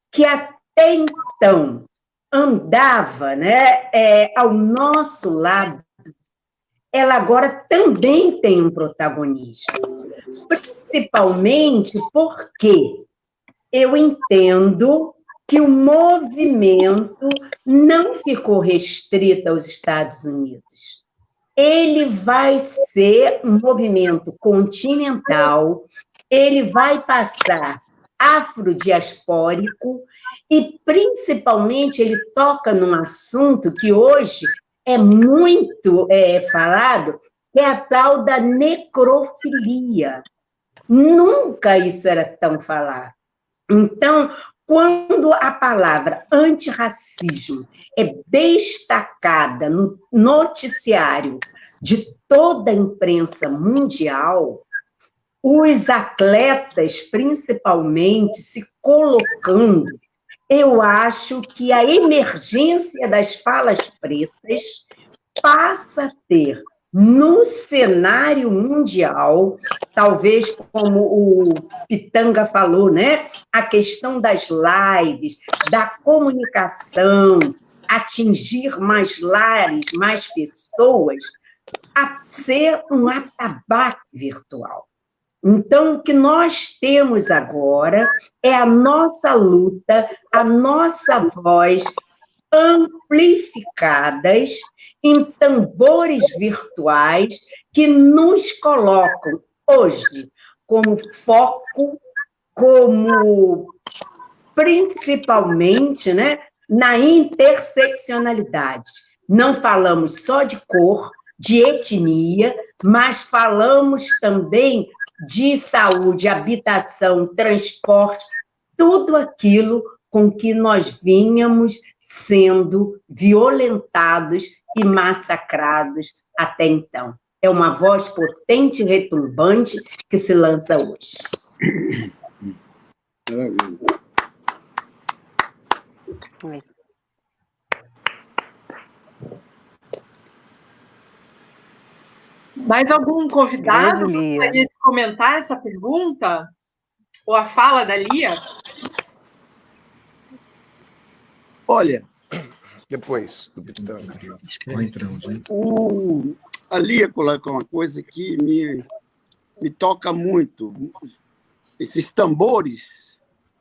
[SPEAKER 7] que até então andava, né, ao nosso lado, ela agora também tem um protagonismo. Principalmente porque eu entendo que o movimento não ficou restrito aos Estados Unidos. Ele vai ser um movimento continental, ele vai passar afrodiaspórico e, principalmente, ele toca num assunto que hoje é muito falado, que é a tal da necrofilia. Nunca isso era tão falado. Então, quando a palavra antirracismo é destacada no noticiário de toda a imprensa mundial, os atletas, principalmente, se colocando, eu acho que a emergência das falas pretas passa a ter, no cenário mundial, talvez como o Pitanga falou, né? A questão das lives, da comunicação, atingir mais lares, mais pessoas, a ser um atabaque virtual. Então, o que nós temos agora é a nossa luta, a nossa voz amplificadas em tambores virtuais que nos colocam hoje como foco, como principalmente, né, na interseccionalidade. Não falamos só de cor, de etnia, mas falamos também de saúde, habitação, transporte, tudo aquilo com que nós vínhamos sendo violentados e massacrados até então. É uma voz potente e retumbante que se lança hoje.
[SPEAKER 4] Maravilha.
[SPEAKER 2] Mais algum convidado
[SPEAKER 4] Grande Lia.
[SPEAKER 2] gostaria de comentar essa pergunta? Ou a fala da Lia?
[SPEAKER 6] Olha,
[SPEAKER 8] Depois do Pitanga.
[SPEAKER 1] Vai entrando, né?
[SPEAKER 6] a Lia colocou uma coisa que me toca muito. Esses tambores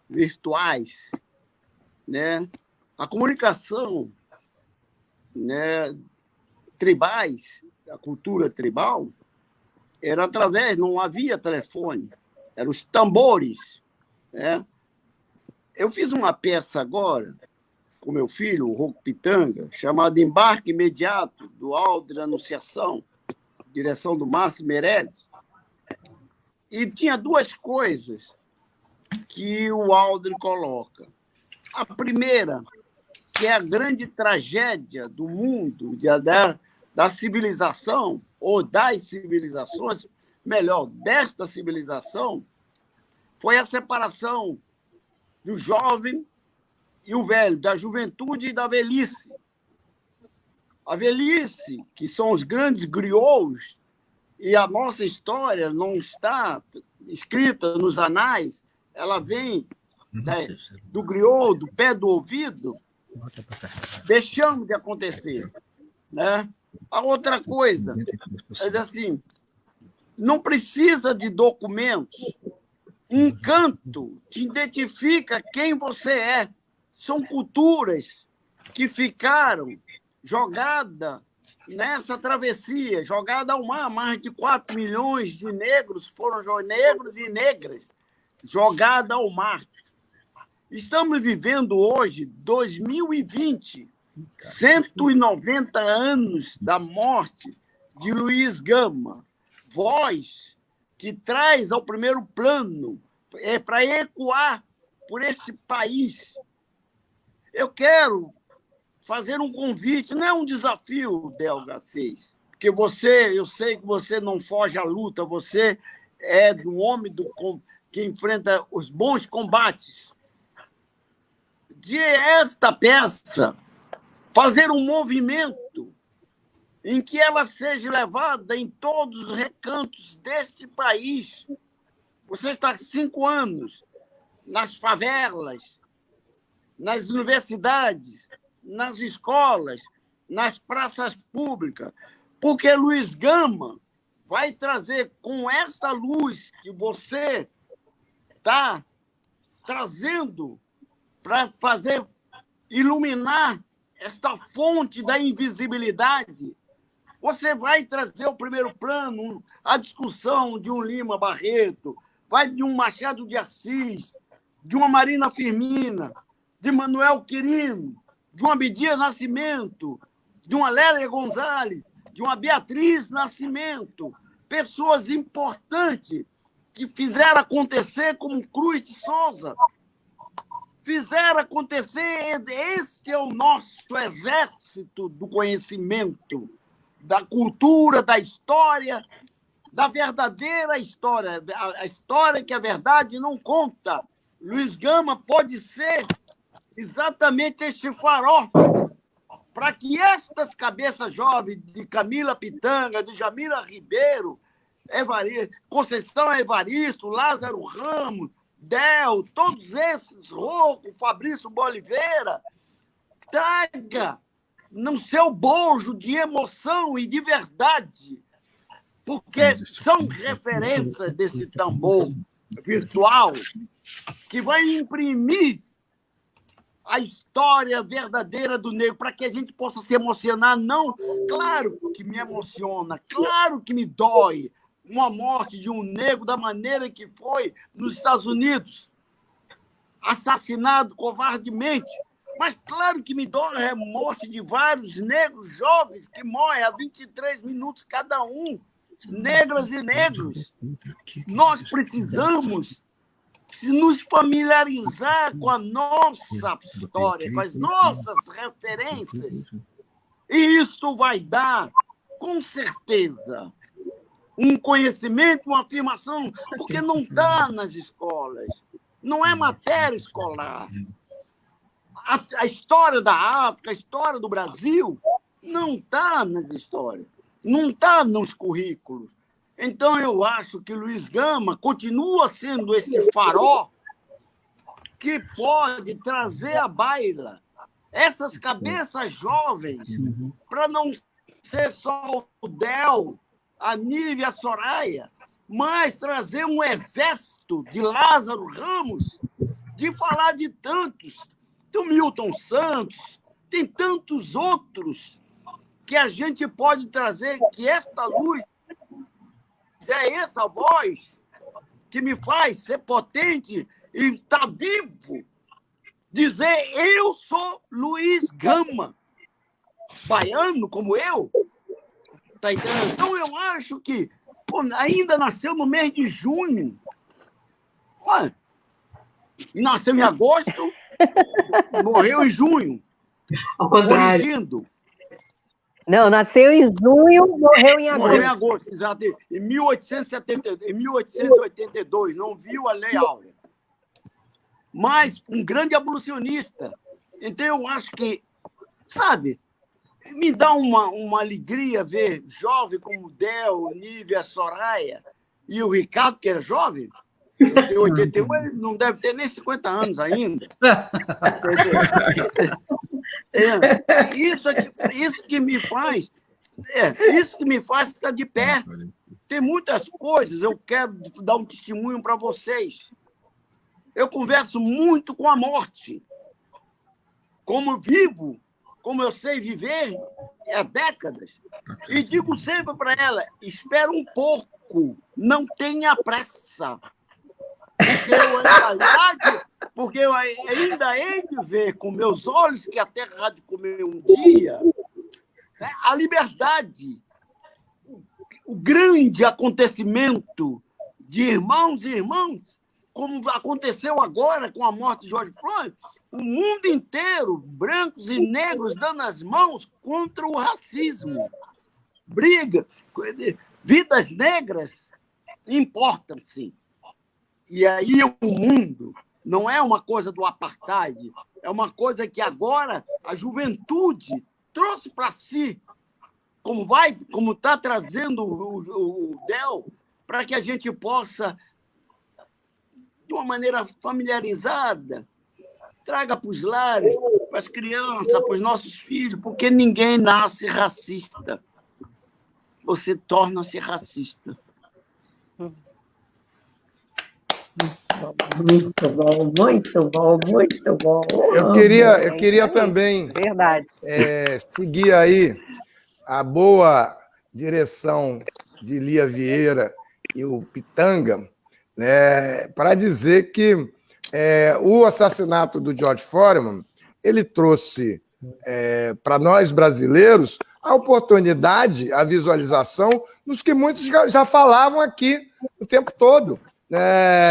[SPEAKER 6] virtuais, né? A comunicação, né, tribais, a cultura tribal, era através, não havia telefone, eram os tambores, né? Eu fiz uma peça agora com meu filho, o Ronco Pitanga, chamada Embarque Imediato, do Alder Anunciação, direção do Márcio Meirelles. E tinha duas coisas que o Alder coloca. A primeira, que é a grande tragédia do mundo, da civilização, ou das civilizações, melhor, desta civilização, foi a separação do jovem e o velho, da juventude e da velhice. A velhice, que são os grandes griots, e a nossa história não está escrita nos anais, ela vem do griot, do pé do ouvido, deixando de acontecer, né? A outra coisa é assim, não precisa de documentos. Um canto te identifica quem você é. São culturas que ficaram jogadas nessa travessia, jogadas ao mar. Mais de 4 milhões de negros foram negros e negras jogados ao mar. Estamos vivendo hoje, 2020, 190 anos da morte de Luiz Gama. Voz que traz ao primeiro plano, para ecoar por este país. Eu quero fazer um convite, não é um desafio, Delga 6, porque eu sei que você não foge à luta, você é um homem que enfrenta os bons combates. De esta peça, fazer um movimento em que ela seja levada em todos os recantos deste país. Você está há 5 anos nas favelas, nas universidades, nas escolas, nas praças públicas, porque Luiz Gama vai trazer, com esta luz que você está trazendo para fazer iluminar esta fonte da invisibilidade, você vai trazer o primeiro plano, a discussão de um Lima Barreto, vai de um Machado de Assis, de uma Marina Firmina, de Manuel Quirino, de uma Abdias Nascimento, de uma Lélia Gonzalez, de uma Beatriz Nascimento, pessoas importantes que fizeram acontecer, como Cruz de Souza, fizeram acontecer. Este é o nosso exército do conhecimento, da cultura, da história, da verdadeira história, a história que a verdade não conta. Luiz Gama pode ser exatamente este farol para que estas cabeças jovens de Camila Pitanga, de Jamila Ribeiro, Conceição Evaristo, Lázaro Ramos, Del, todos esses, Rocco, Fabrício Boliveira, traga no seu bojo de emoção e de verdade, porque são referências desse tambor virtual que vai imprimir a história verdadeira do negro, para que a gente possa se emocionar. Não, claro que me emociona, claro que me dói uma morte de um negro da maneira que foi nos Estados Unidos, assassinado covardemente. Mas claro que me dói a morte de vários negros jovens que morrem a 23 minutos cada um, negras e negros. Nós precisamos nos familiarizar com a nossa história, com as nossas referências. E isso vai dar, com certeza, um conhecimento, uma afirmação, porque não está nas escolas, não é matéria escolar. A história da África, a história do Brasil, não está nas histórias. Não está nos currículos. Então, eu acho que Luiz Gama continua sendo esse farol que pode trazer à baila essas cabeças jovens, para não ser só o Del, a Nívia, a Soraya, mas trazer um exército de Lázaro Ramos, de falar de tantos. Tem o Milton Santos, tem tantos outros que a gente pode trazer, que esta luz é essa voz que me faz ser potente e estar vivo. Dizer, eu sou Luiz Gama, baiano como eu. Tá entendendo? Então, eu acho que ainda nasceu no mês de junho. Ué, nasceu em agosto, morreu em junho.
[SPEAKER 2] Ao contrário.
[SPEAKER 6] Corrigindo.
[SPEAKER 4] Não, nasceu em junho, morreu em agosto.
[SPEAKER 6] Morreu em agosto, exato. Em 1882, não viu a Lei Áurea. Mas um grande abolicionista. Então, eu acho que, sabe, me dá uma alegria ver jovem como o Del, Nívia, Soraya e o Ricardo, que é jovem. Eu tenho 81, ele não deve ter nem 50 anos ainda. Isso que me faz ficar de pé. Tem muitas coisas, eu quero dar um testemunho para vocês. Eu converso muito com a morte. Como vivo, como eu sei viver há décadas. E digo sempre para ela, espera um pouco, não tenha pressa. Porque eu ainda hei de ver com meus olhos que a terra há de comer um dia, né, a liberdade, o grande acontecimento de irmãos e irmãs, como aconteceu agora com a morte de George Floyd, o mundo inteiro, brancos e negros, dando as mãos contra o racismo. Briga. Vidas negras importam, sim. E aí o mundo não é uma coisa do apartheid, é uma coisa que agora a juventude trouxe para si, como está trazendo o Del, para que a gente possa, de uma maneira familiarizada, traga para os lares, para as crianças, para os nossos filhos, porque ninguém nasce racista. Você torna-se racista.
[SPEAKER 7] Muito bom, muito bom, muito bom.
[SPEAKER 8] Eu queria também seguir aí a boa direção de Lia Vieira e o Pitanga, né, para dizer que o assassinato do George Foreman ele trouxe para nós brasileiros a oportunidade, a visualização dos que muitos já falavam aqui o tempo todo.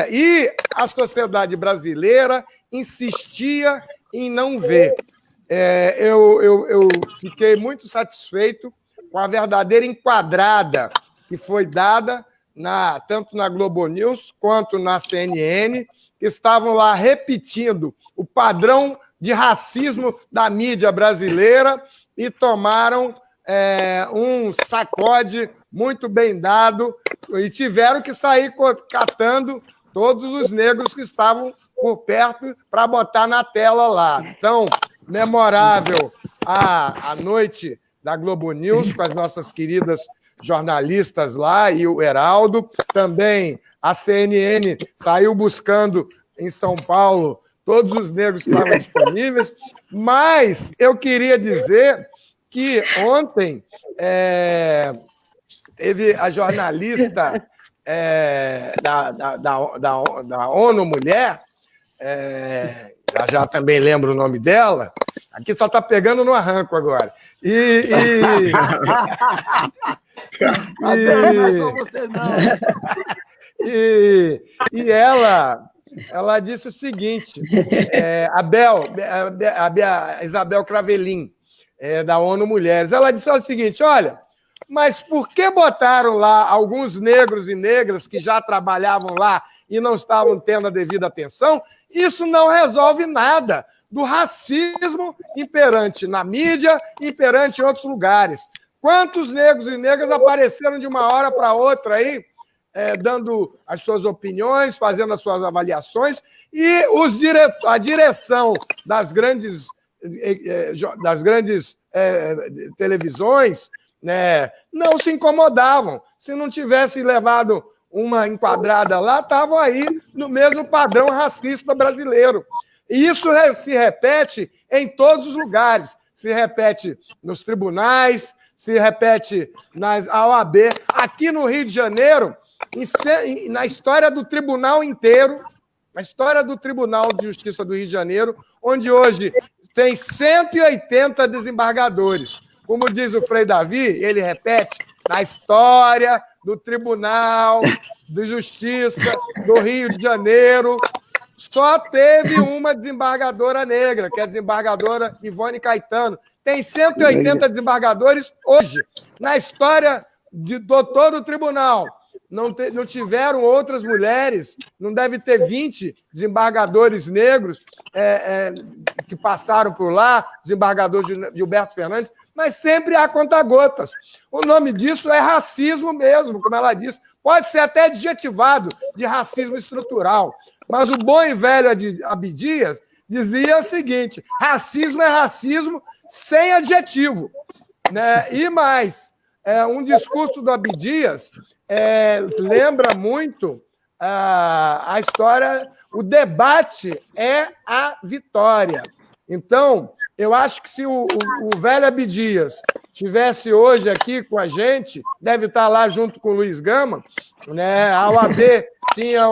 [SPEAKER 8] E a sociedade brasileira insistia em não ver. Eu fiquei muito satisfeito com a verdadeira enquadrada que foi dada tanto na Globo News quanto na CNN, que estavam lá repetindo o padrão de racismo da mídia brasileira e tomaram um sacode muito bem dado e tiveram que sair catando todos os negros que estavam por perto para botar na tela lá. Então, memorável a noite da Globo News com as nossas queridas jornalistas lá e o Heraldo. Também a CNN saiu buscando em São Paulo todos os negros que estavam disponíveis. Mas eu queria dizer que ontem teve a jornalista da ONU Mulher, já também lembro o nome dela, aqui só está pegando no arranco agora. E ela disse o seguinte, a Isabel Cravelin, da ONU Mulheres, ela disse o seguinte, olha, mas por que botaram lá alguns negros e negras que já trabalhavam lá e não estavam tendo a devida atenção? Isso não resolve nada do racismo imperante na mídia, imperante em outros lugares. Quantos negros e negras apareceram de uma hora para outra aí, dando as suas opiniões, fazendo as suas avaliações, e a direção das grandes televisões, né, não se incomodavam. Se não tivesse levado uma enquadrada lá, estavam aí no mesmo padrão racista brasileiro. E isso se repete em todos os lugares. Se repete nos tribunais, se repete na OAB. Aqui no Rio de Janeiro, na história do tribunal inteiro, na história do Tribunal de Justiça do Rio de Janeiro, onde hoje tem 180 desembargadores. Como diz o Frei Davi, ele repete, na história do Tribunal de Justiça do Rio de Janeiro, só teve uma desembargadora negra, que é a desembargadora Ivone Caetano. Tem 180 desembargadores hoje. Na história de todo o tribunal, não tiveram outras mulheres, não deve ter 20 desembargadores negros que passaram por lá, desembargador Gilberto Fernandes, mas sempre há conta-gotas. O nome disso é racismo mesmo, como ela disse. Pode ser até adjetivado de racismo estrutural. Mas o bom e velho Abdias dizia o seguinte: racismo é racismo sem adjetivo. Né? E mais, um discurso do Abdias lembra muito a história, o debate é a vitória. Então, eu acho que se o velho Abdias estivesse hoje aqui com a gente, deve estar lá junto com o Luiz Gama, né? A OAB tinha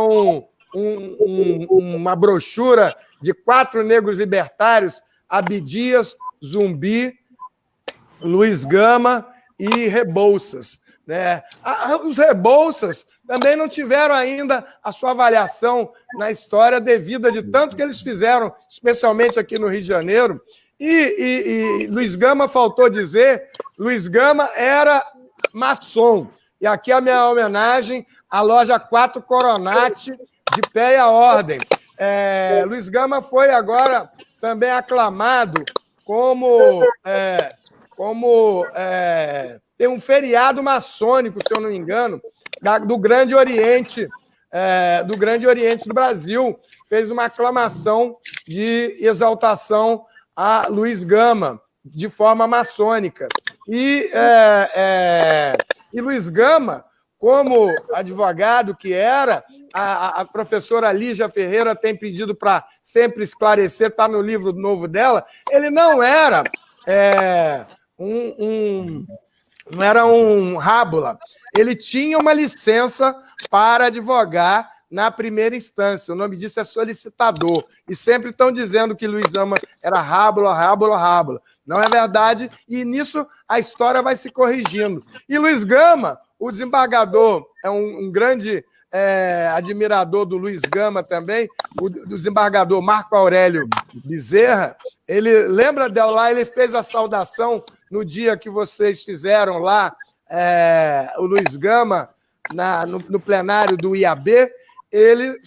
[SPEAKER 8] uma brochura de 4 negros libertários: Abdias, Zumbi, Luiz Gama e Rebouças. Né? Os Rebouças também não tiveram ainda a sua avaliação na história devida de tanto que eles fizeram, especialmente aqui no Rio de Janeiro. E Luiz Gama, faltou dizer, Luiz Gama era maçom. E aqui a minha homenagem à loja 4 Coronati, de pé e a ordem. Luiz Gama foi agora também aclamado como tem um feriado maçônico, se eu não me engano, do Grande Oriente, do Brasil. Fez uma aclamação de exaltação a Luiz Gama, de forma maçônica. E Luiz Gama, como advogado que era, a professora Lígia Ferreira tem pedido para sempre esclarecer, está no livro novo dela, ele não era não era um rábula, ele tinha uma licença para advogar na primeira instância, o nome disso é solicitador, e sempre estão dizendo que Luiz Gama era rábula. Não é verdade, e nisso a história vai se corrigindo. E Luiz Gama, o desembargador, é um grande admirador do Luiz Gama também, o desembargador Marco Aurélio Bezerra, ele lembra dela lá, ele fez a saudação no dia que vocês fizeram lá, o Luiz Gama, no plenário do IAB, ele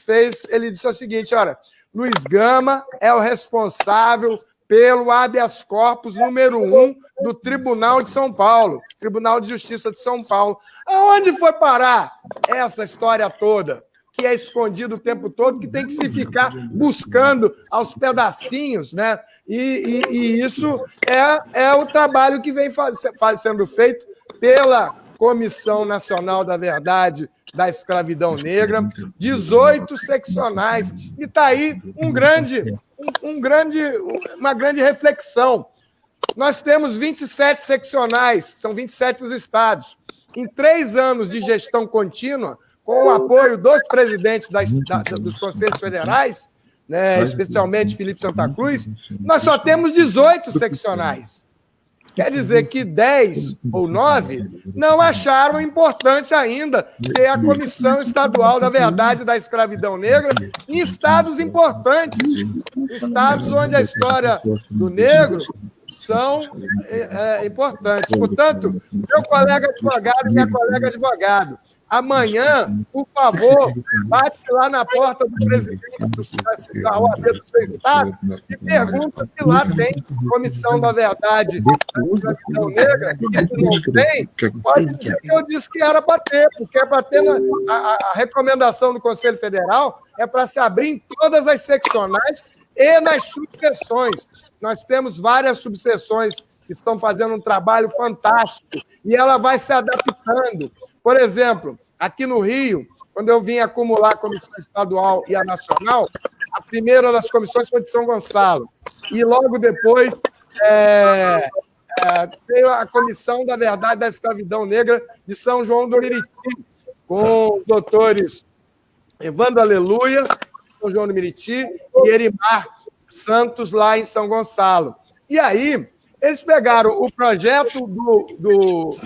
[SPEAKER 8] disse o seguinte: olha, Luiz Gama é o responsável pelo habeas corpus número 1 do Tribunal de São Paulo, Tribunal de Justiça de São Paulo. Aonde foi parar essa história toda, que é escondido o tempo todo, que tem que se ficar buscando aos pedacinhos, né? E isso é o trabalho que vem sendo feito pela Comissão Nacional da Verdade da Escravidão Negra, 18 seccionais, e está aí uma grande reflexão. Nós temos 27 seccionais, são 27 os estados. Em 3 anos de gestão contínua, com o apoio dos presidentes dos conselhos federais, né, especialmente Felipe Santa Cruz, nós só temos 18 seccionais. Quer dizer que 10 ou 9 não acharam importante ainda ter a Comissão Estadual da Verdade da Escravidão Negra em estados importantes, estados onde a história do negro são importantes. Portanto, meu colega advogado e minha colega advogado, Amanhã, por favor, bate lá na porta do presidente da OAB do seu estado e pergunta se lá tem Comissão da Verdade da Escravidão Negra. Se não tem, pode dizer que eu disse que era para ter, porque é para ter a recomendação do Conselho Federal é para se abrir em todas as seccionais e nas subseções. Nós temos várias subseções que estão fazendo um trabalho fantástico e ela vai se adaptando. Por exemplo, aqui no Rio, quando eu vim acumular a comissão estadual e a nacional, a primeira das comissões foi de São Gonçalo. E logo depois veio a Comissão da Verdade da Escravidão Negra de São João do Meriti, com os doutores Evandro Aleluia, São João do Meriti, e Erimar Santos, lá em São Gonçalo. E aí, eles pegaram o projeto do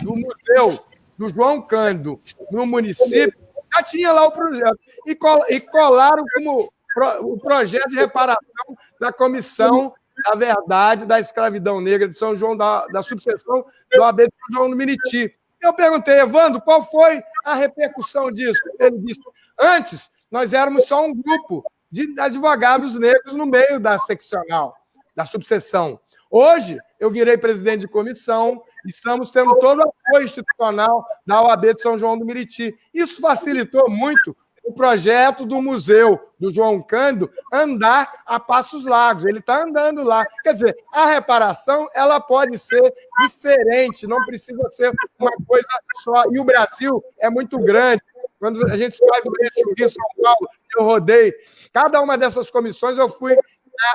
[SPEAKER 8] museu do João Cândido no município, já tinha lá o projeto, e colaram como o projeto de reparação da Comissão da Verdade da Escravidão Negra de São João, da subseção do OAB de São João do Meriti. Eu perguntei, Evandro, qual foi a repercussão disso? Ele disse, antes, nós éramos só um grupo de advogados negros no meio da seccional, da subseção. Hoje, eu virei presidente de comissão, estamos tendo todo o apoio institucional da OAB de São João do Meriti. Isso facilitou muito o projeto do Museu do João Cândido andar a Passos Largos. Ele está andando lá. Quer dizer, a reparação ela pode ser diferente, não precisa ser uma coisa só. E o Brasil é muito grande. Quando a gente sai do Rio, São Paulo, eu rodei. Cada uma dessas comissões eu fui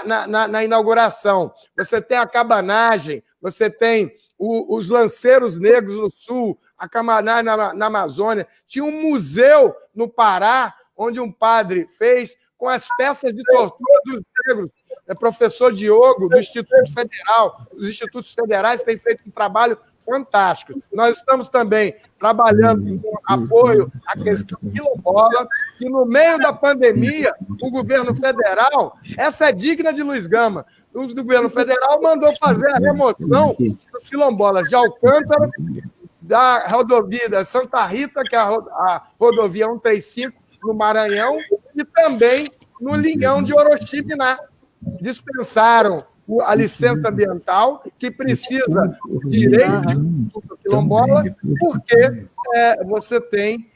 [SPEAKER 8] na inauguração. Você tem a cabanagem, você tem os lanceiros negros no sul, a cabanagem na Amazônia. Tinha um museu no Pará, onde um padre fez com as peças de tortura dos negros. Professor Diogo, do Instituto Federal. Os institutos federais têm feito um trabalho fantástico. Nós estamos também trabalhando com apoio à questão quilombola, e no meio da pandemia, o governo federal, essa é digna de Luiz Gama, o governo federal mandou fazer a remoção dos quilombolas de Alcântara, da rodovia da Santa Rita, que é a rodovia 135, no Maranhão, e também no Linhão de Orochibiná. Dispensaram a licença ambiental, que precisa do direito de consulta quilombola, porque você tem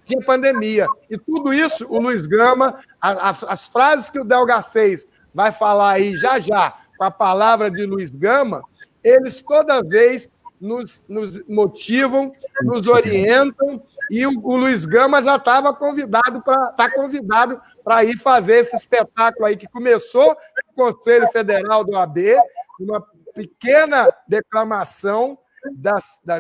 [SPEAKER 8] tinha pandemia. E tudo isso, o Luiz Gama, as frases que o Delga 6 vai falar aí já, com a palavra de Luiz Gama, eles toda vez nos motivam, nos orientam, e o Luiz Gama já estava convidado para ir fazer esse espetáculo aí, que começou no Conselho Federal do OAB, uma pequena declamação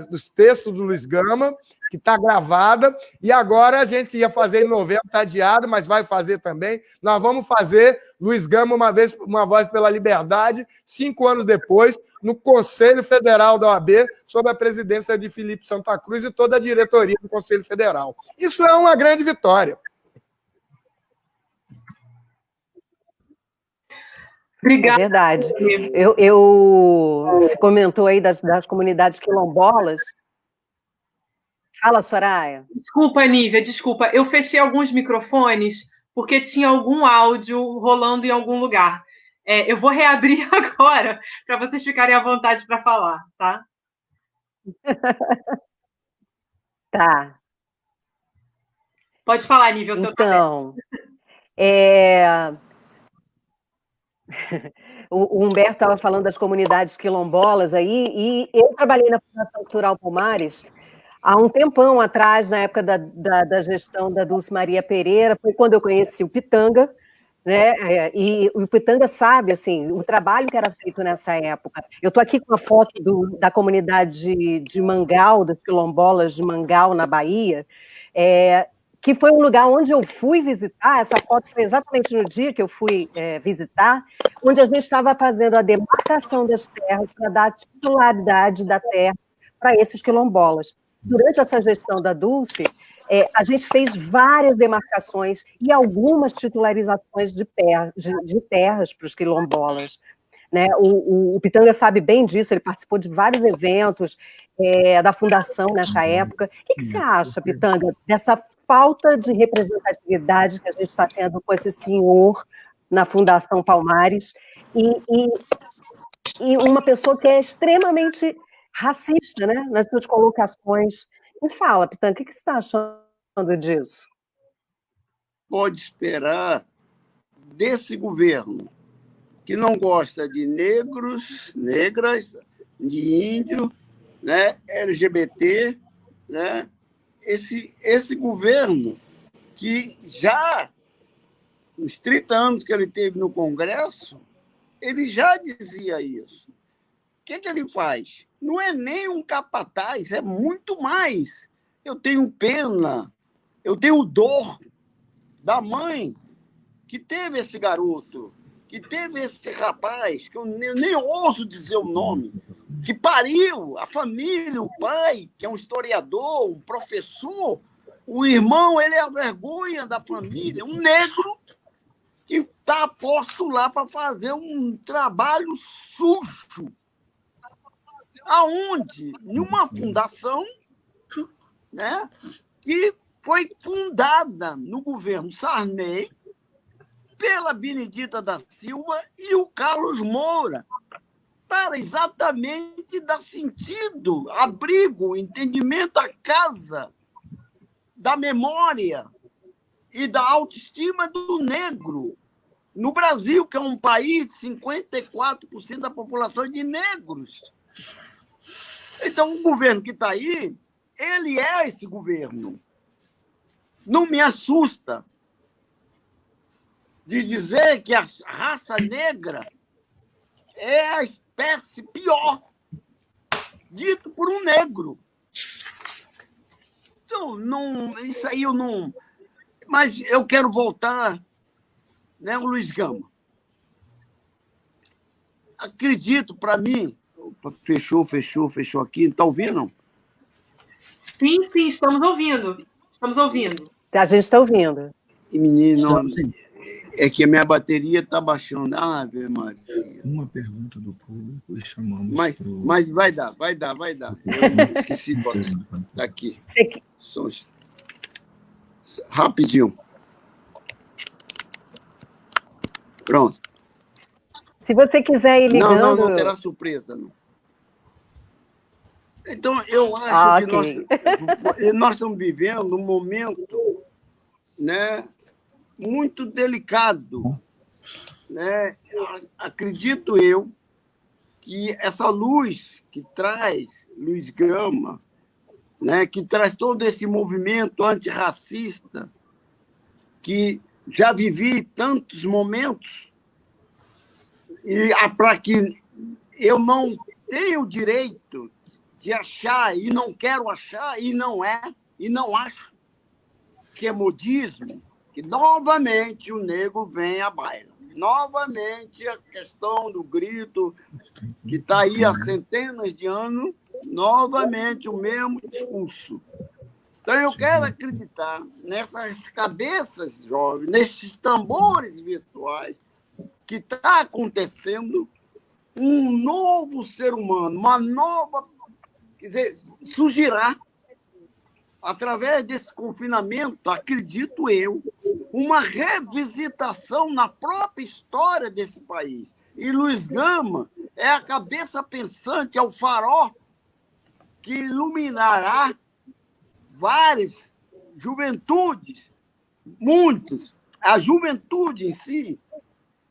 [SPEAKER 8] dos textos do Luiz Gama, que está gravada, e agora a gente ia fazer em novembro, está adiado, mas vai fazer também. Nós vamos fazer Luiz Gama, uma voz pela liberdade, 5 anos depois, no Conselho Federal da OAB, sob a presidência de Felipe Santa Cruz e toda a diretoria do Conselho Federal. Isso é uma grande vitória.
[SPEAKER 2] Obrigada.
[SPEAKER 4] É verdade. Você comentou aí das comunidades quilombolas. Fala, Soraya.
[SPEAKER 2] Desculpa, Nívia, desculpa. Eu fechei alguns microfones porque tinha algum áudio rolando em algum lugar. Eu vou reabrir agora para vocês ficarem à vontade para falar, tá?
[SPEAKER 4] Tá.
[SPEAKER 2] Pode falar, Nívia.
[SPEAKER 4] Então, o Humberto estava falando das comunidades quilombolas aí, e eu trabalhei na Fundação Cultural Palmares há um tempão atrás, na época da gestão da Dulce Maria Pereira, foi quando eu conheci o Pitanga, né? E o Pitanga sabe, assim, o trabalho que era feito nessa época. Eu estou aqui com a foto da comunidade de Mangal, das quilombolas de Mangal, na Bahia, que foi um lugar onde eu fui visitar. Essa foto foi exatamente no dia que eu fui visitar, onde a gente estava fazendo a demarcação das terras para dar a titularidade da terra para esses quilombolas. Durante essa gestão da Dulce, a gente fez várias demarcações e algumas titularizações de terras para os quilombolas. né? O Pitanga sabe bem disso, ele participou de vários eventos da Fundação nessa época. O que você acha, Pitanga, dessa falta de representatividade que a gente está tendo com esse senhor na Fundação Palmares e uma pessoa que é extremamente racista, né, nas suas colocações? Me fala, Pitanga, o que você está achando disso?
[SPEAKER 6] Pode esperar desse governo que não gosta de negros, negras, de índio, né, LGBT, né? Esse governo que já, nos 30 anos que ele teve no Congresso, ele já dizia isso. O que ele faz? Não é nem um capataz, é muito mais. Eu tenho pena, eu tenho dor da mãe que teve esse garoto, que teve esse rapaz, que eu nem ouso dizer o nome, que pariu a família, o pai, que é um historiador, um professor, o irmão, ele é a vergonha da família, um negro que está posto lá para fazer um trabalho sujo. Aonde? Em uma fundação, né, que foi fundada no governo Sarney pela Benedita da Silva e o Carlos Moura, para exatamente dar sentido, abrigo, entendimento à casa da memória e da autoestima do negro. No Brasil, que é um país de 54% da população é de negros. Então, o governo que está aí, ele é esse governo. Não me assusta de dizer que a raça negra é a espécie pior, dito por um negro. Então, não, isso aí eu não... Mas eu quero voltar, né, o Luiz Gama. Acredito, para mim... Opa, fechou aqui. Está ouvindo, não?
[SPEAKER 2] Sim, estamos ouvindo.
[SPEAKER 4] A gente está ouvindo.
[SPEAKER 6] E, menino, é que a minha bateria está baixando. Ave Maria.
[SPEAKER 1] Uma pergunta do público e chamamos
[SPEAKER 6] mas vai dar. Eu esqueci de botar. Está aqui. Rapidinho. Pronto.
[SPEAKER 4] Se você quiser ir ligando...
[SPEAKER 6] Não terá surpresa, não. Então, eu acho que nós estamos vivendo um momento, né, muito delicado. Né? Acredito eu que essa luz que traz Luiz Gama, né, que traz todo esse movimento antirracista, que já vivi tantos momentos, e para que eu não tenho o direito de achar, e não quero achar, e não acho que é modismo, que novamente o negro vem à baila. Novamente a questão do grito, que está aí há centenas de anos, novamente o mesmo discurso. Então eu quero acreditar nessas cabeças jovens, nesses tambores virtuais, que está acontecendo um novo ser humano, uma nova... Quer dizer, surgirá, através desse confinamento, acredito eu, uma revisitação na própria história desse país. E Luiz Gama é a cabeça pensante, é o farol que iluminará várias juventudes, muitas, a juventude em si,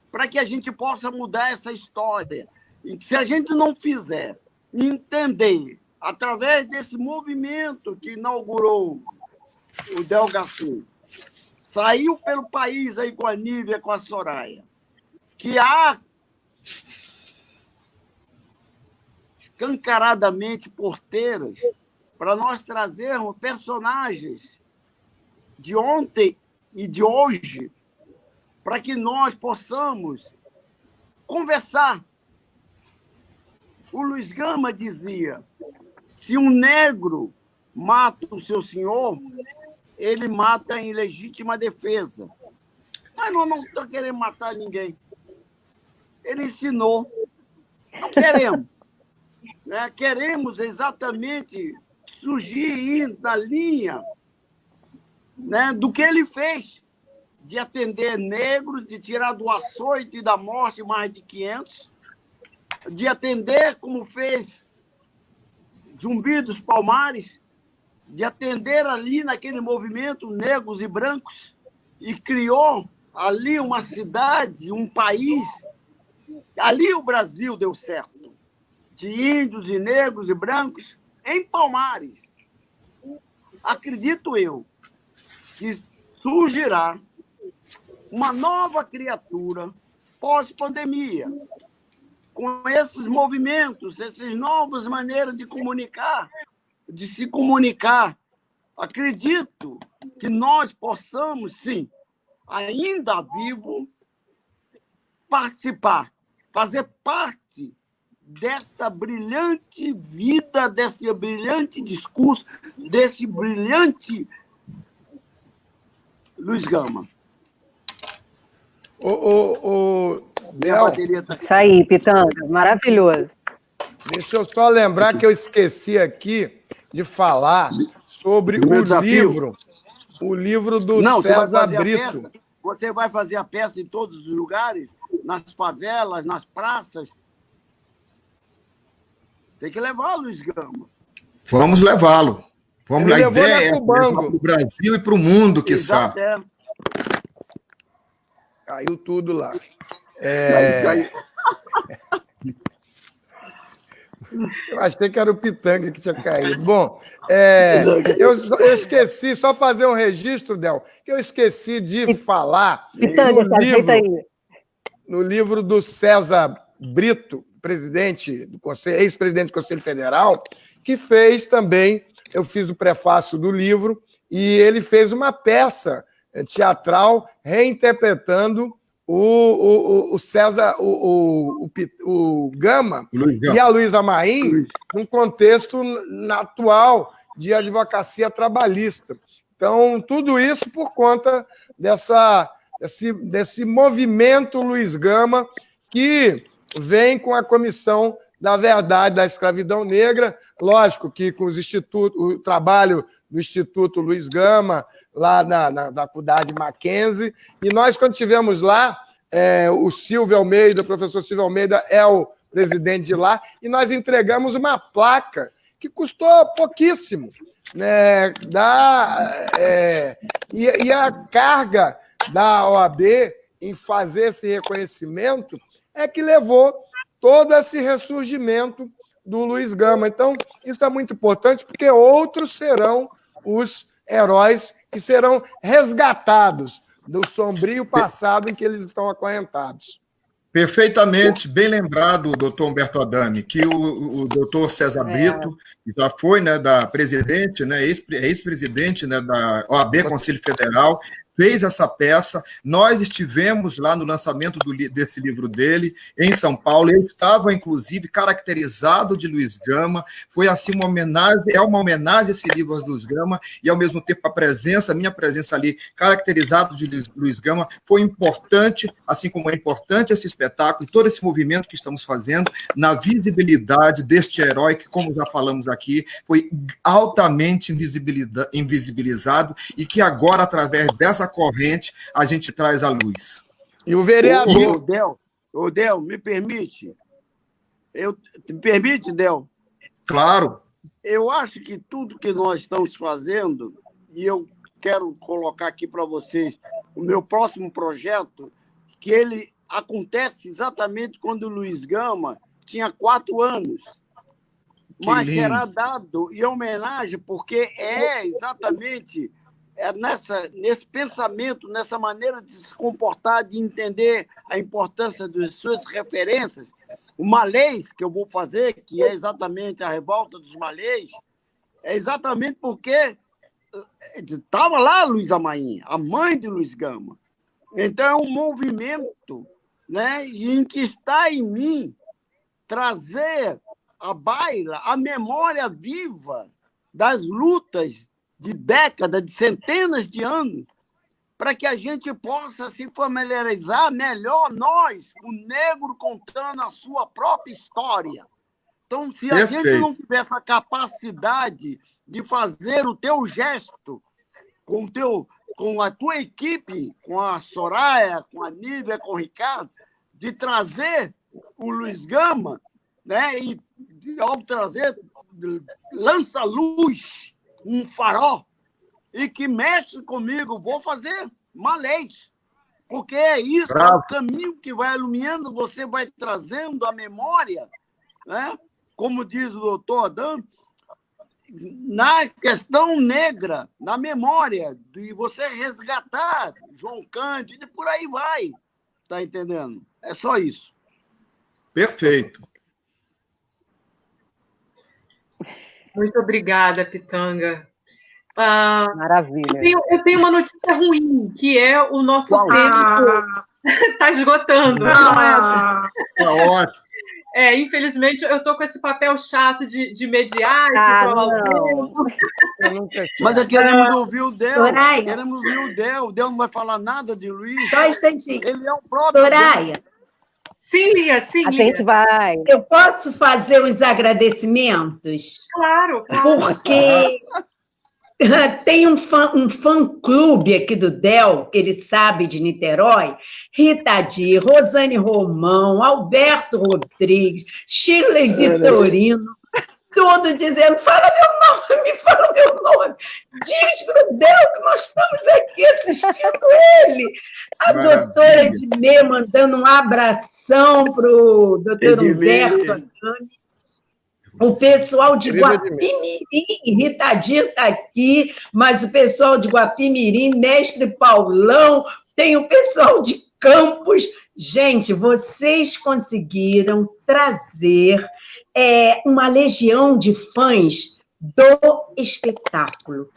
[SPEAKER 6] para que a gente possa mudar essa história. E se a gente não fizer entender, através desse movimento que inaugurou o Delgaçu, saiu pelo país aí com a Nívia, com a Soraya, que há escancaradamente porteiras para nós trazermos personagens de ontem e de hoje, para que nós possamos conversar. O Luiz Gama dizia: se um negro mata o seu senhor, ele mata em legítima defesa. Mas nós não estamos querendo matar ninguém. Ele ensinou Queremos. Né? Queremos exatamente surgir na linha, né, do que ele fez, de atender negros, de tirar do açoite e da morte mais de 500, de atender como fez Zumbi dos Palmares, de atender ali naquele movimento negros e brancos, e criou ali uma cidade, um país. Ali o Brasil deu certo, de índios e negros e brancos em Palmares. Acredito eu que surgirá uma nova criatura pós-pandemia, com esses movimentos, essas novas maneiras de comunicar, de se comunicar. Acredito que nós possamos, sim, ainda vivo, participar, fazer parte desta brilhante vida, desse brilhante discurso, desse brilhante Luiz Gama.
[SPEAKER 8] Del,
[SPEAKER 4] Isso aí, Pitanga, maravilhoso.
[SPEAKER 8] deixa eu só lembrar que eu esqueci aqui de falar sobre o livro do César Brito.
[SPEAKER 6] Você vai fazer a peça em todos os lugares, nas favelas, nas praças. Tem que levar o Luiz Gama.
[SPEAKER 3] Vamos levá-lo. Vamos lá,
[SPEAKER 8] Ele levou
[SPEAKER 3] ideia
[SPEAKER 8] na Cubango.
[SPEAKER 3] para o Brasil e para o mundo, quiçá.
[SPEAKER 6] Exato,
[SPEAKER 8] Caiu tudo lá. Eu achei que era o Pitanga que tinha caído. Bom, eu esqueci, só fazer um registro, Del, que eu esqueci de falar
[SPEAKER 4] Pitanga, se ajeita aí.
[SPEAKER 8] no livro do César Brito, presidente do Conselho, ex-presidente do Conselho Federal, que fez também, eu fiz o prefácio do livro, e ele fez uma peça teatral reinterpretando o César, o Gama e a Luísa Maim num contexto atual de advocacia trabalhista. Então, tudo isso por conta desse movimento Luiz Gama, que vem com a Comissão da Verdade da Escravidão Negra, lógico que com os institutos, o trabalho do Instituto Luiz Gama, lá na Faculdade Mackenzie, e nós, quando estivemos lá, o Silvio Almeida, o professor Silvio Almeida é o presidente de lá, e nós entregamos uma placa que custou pouquíssimo, né? E a carga da OAB em fazer esse reconhecimento é que levou todo esse ressurgimento do Luiz Gama. Então, isso é muito importante, porque outros serão os heróis que serão resgatados do sombrio passado em que eles estão acorrentados.
[SPEAKER 3] Perfeitamente, bem lembrado, doutor Humberto Adami, que o doutor César Brito já foi, né, da presidente, né, ex-presidente, né, da OAB, Conselho Federal, fez essa peça. Nós estivemos lá no lançamento desse livro dele, em São Paulo. Eu estava, inclusive, caracterizado de Luiz Gama. Foi, assim, uma homenagem esse livro a Luiz Gama, e, ao mesmo tempo, minha presença ali, caracterizado de Luiz Gama, foi importante, assim como é importante esse espetáculo, todo esse movimento que estamos fazendo, na visibilidade deste herói, que, como já falamos aqui, foi altamente invisibilizado, e que agora, através dessa corrente, a gente traz à luz.
[SPEAKER 8] E o vereador...
[SPEAKER 6] Del, me permite? Me permite, Del?
[SPEAKER 3] Claro.
[SPEAKER 6] Eu acho que tudo que nós estamos fazendo, e eu quero colocar aqui para vocês o meu próximo projeto, que ele acontece exatamente quando o Luiz Gama tinha 4 anos. Mas será dado em homenagem, porque é exatamente... nesse pensamento, nessa maneira de se comportar, de entender a importância das suas referências. O Malês, que eu vou fazer, que é exatamente a revolta dos Malês, é exatamente porque estava lá Luísa Maim, a mãe de Luiz Gama. Então, é um movimento, né, em que está em mim trazer à baila a memória viva das lutas de décadas, de centenas de anos, para que a gente possa se familiarizar melhor nós, o negro contando a sua própria história. Então, se a gente não tiver essa capacidade de fazer o teu gesto com a tua equipe, com a Soraya, com a Nívia, com o Ricardo, de trazer o Luiz Gama, né? E ao trazer, lança luz, um farol, e que mexe comigo, vou fazer malês. Porque é isso, é o caminho que vai iluminando, você vai trazendo a memória, né? Como diz o doutor Adam, na questão negra, na memória, de você resgatar João Cândido e por aí vai. Tá entendendo? É só isso.
[SPEAKER 3] Perfeito.
[SPEAKER 2] Muito obrigada, Pitanga.
[SPEAKER 4] Maravilha.
[SPEAKER 2] Eu tenho uma notícia ruim, que é o nosso tempo está esgotando.
[SPEAKER 3] Tá ótimo.
[SPEAKER 2] Infelizmente, eu estou com esse papel chato de mediar.
[SPEAKER 6] Mas queremos ouvir o Del. Queremos ouvir o Del. O Del não vai falar nada de Luiz.
[SPEAKER 7] Só um instantinho.
[SPEAKER 6] Ele é o próprio.
[SPEAKER 7] Soraya.
[SPEAKER 2] Sim, Lia, sim.
[SPEAKER 4] A gente vai.
[SPEAKER 7] Eu posso fazer os agradecimentos?
[SPEAKER 2] Claro.
[SPEAKER 7] Porque tem um fã-clube aqui do Del, que ele sabe, de Niterói, Rita Di, Rosane Romão, Alberto Rodrigues, Shirley Vitorino, tudo dizendo, fala meu nome, diz pro Del que nós estamos aqui assistindo ele. A doutora Edmê mandando um abração pro doutor Humberto Agami. O pessoal de Guapimirim, Rita Di está aqui, mas o pessoal de Guapimirim, Mestre Paulão, tem o pessoal de Campos. Gente, vocês conseguiram trazer uma legião de fãs do espetáculo.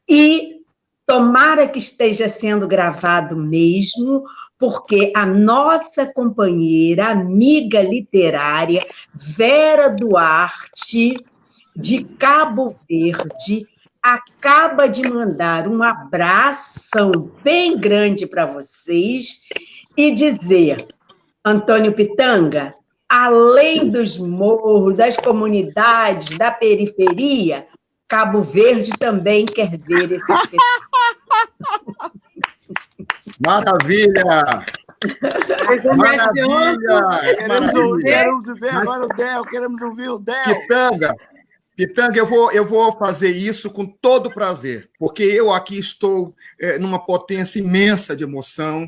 [SPEAKER 7] E tomara que esteja sendo gravado mesmo, porque a nossa companheira, amiga literária, Vera Duarte, de Cabo Verde, acaba de mandar um abração bem grande para vocês e dizer, Antônio Pitanga, além dos morros, das comunidades, da periferia, Cabo Verde também quer ver esse espetáculo.
[SPEAKER 3] Maravilha! Maravilha!
[SPEAKER 6] Queremos ver agora o Del, queremos ouvir o Del.
[SPEAKER 3] Pitanga, eu vou fazer isso com todo prazer, porque eu aqui estou numa potência imensa de emoção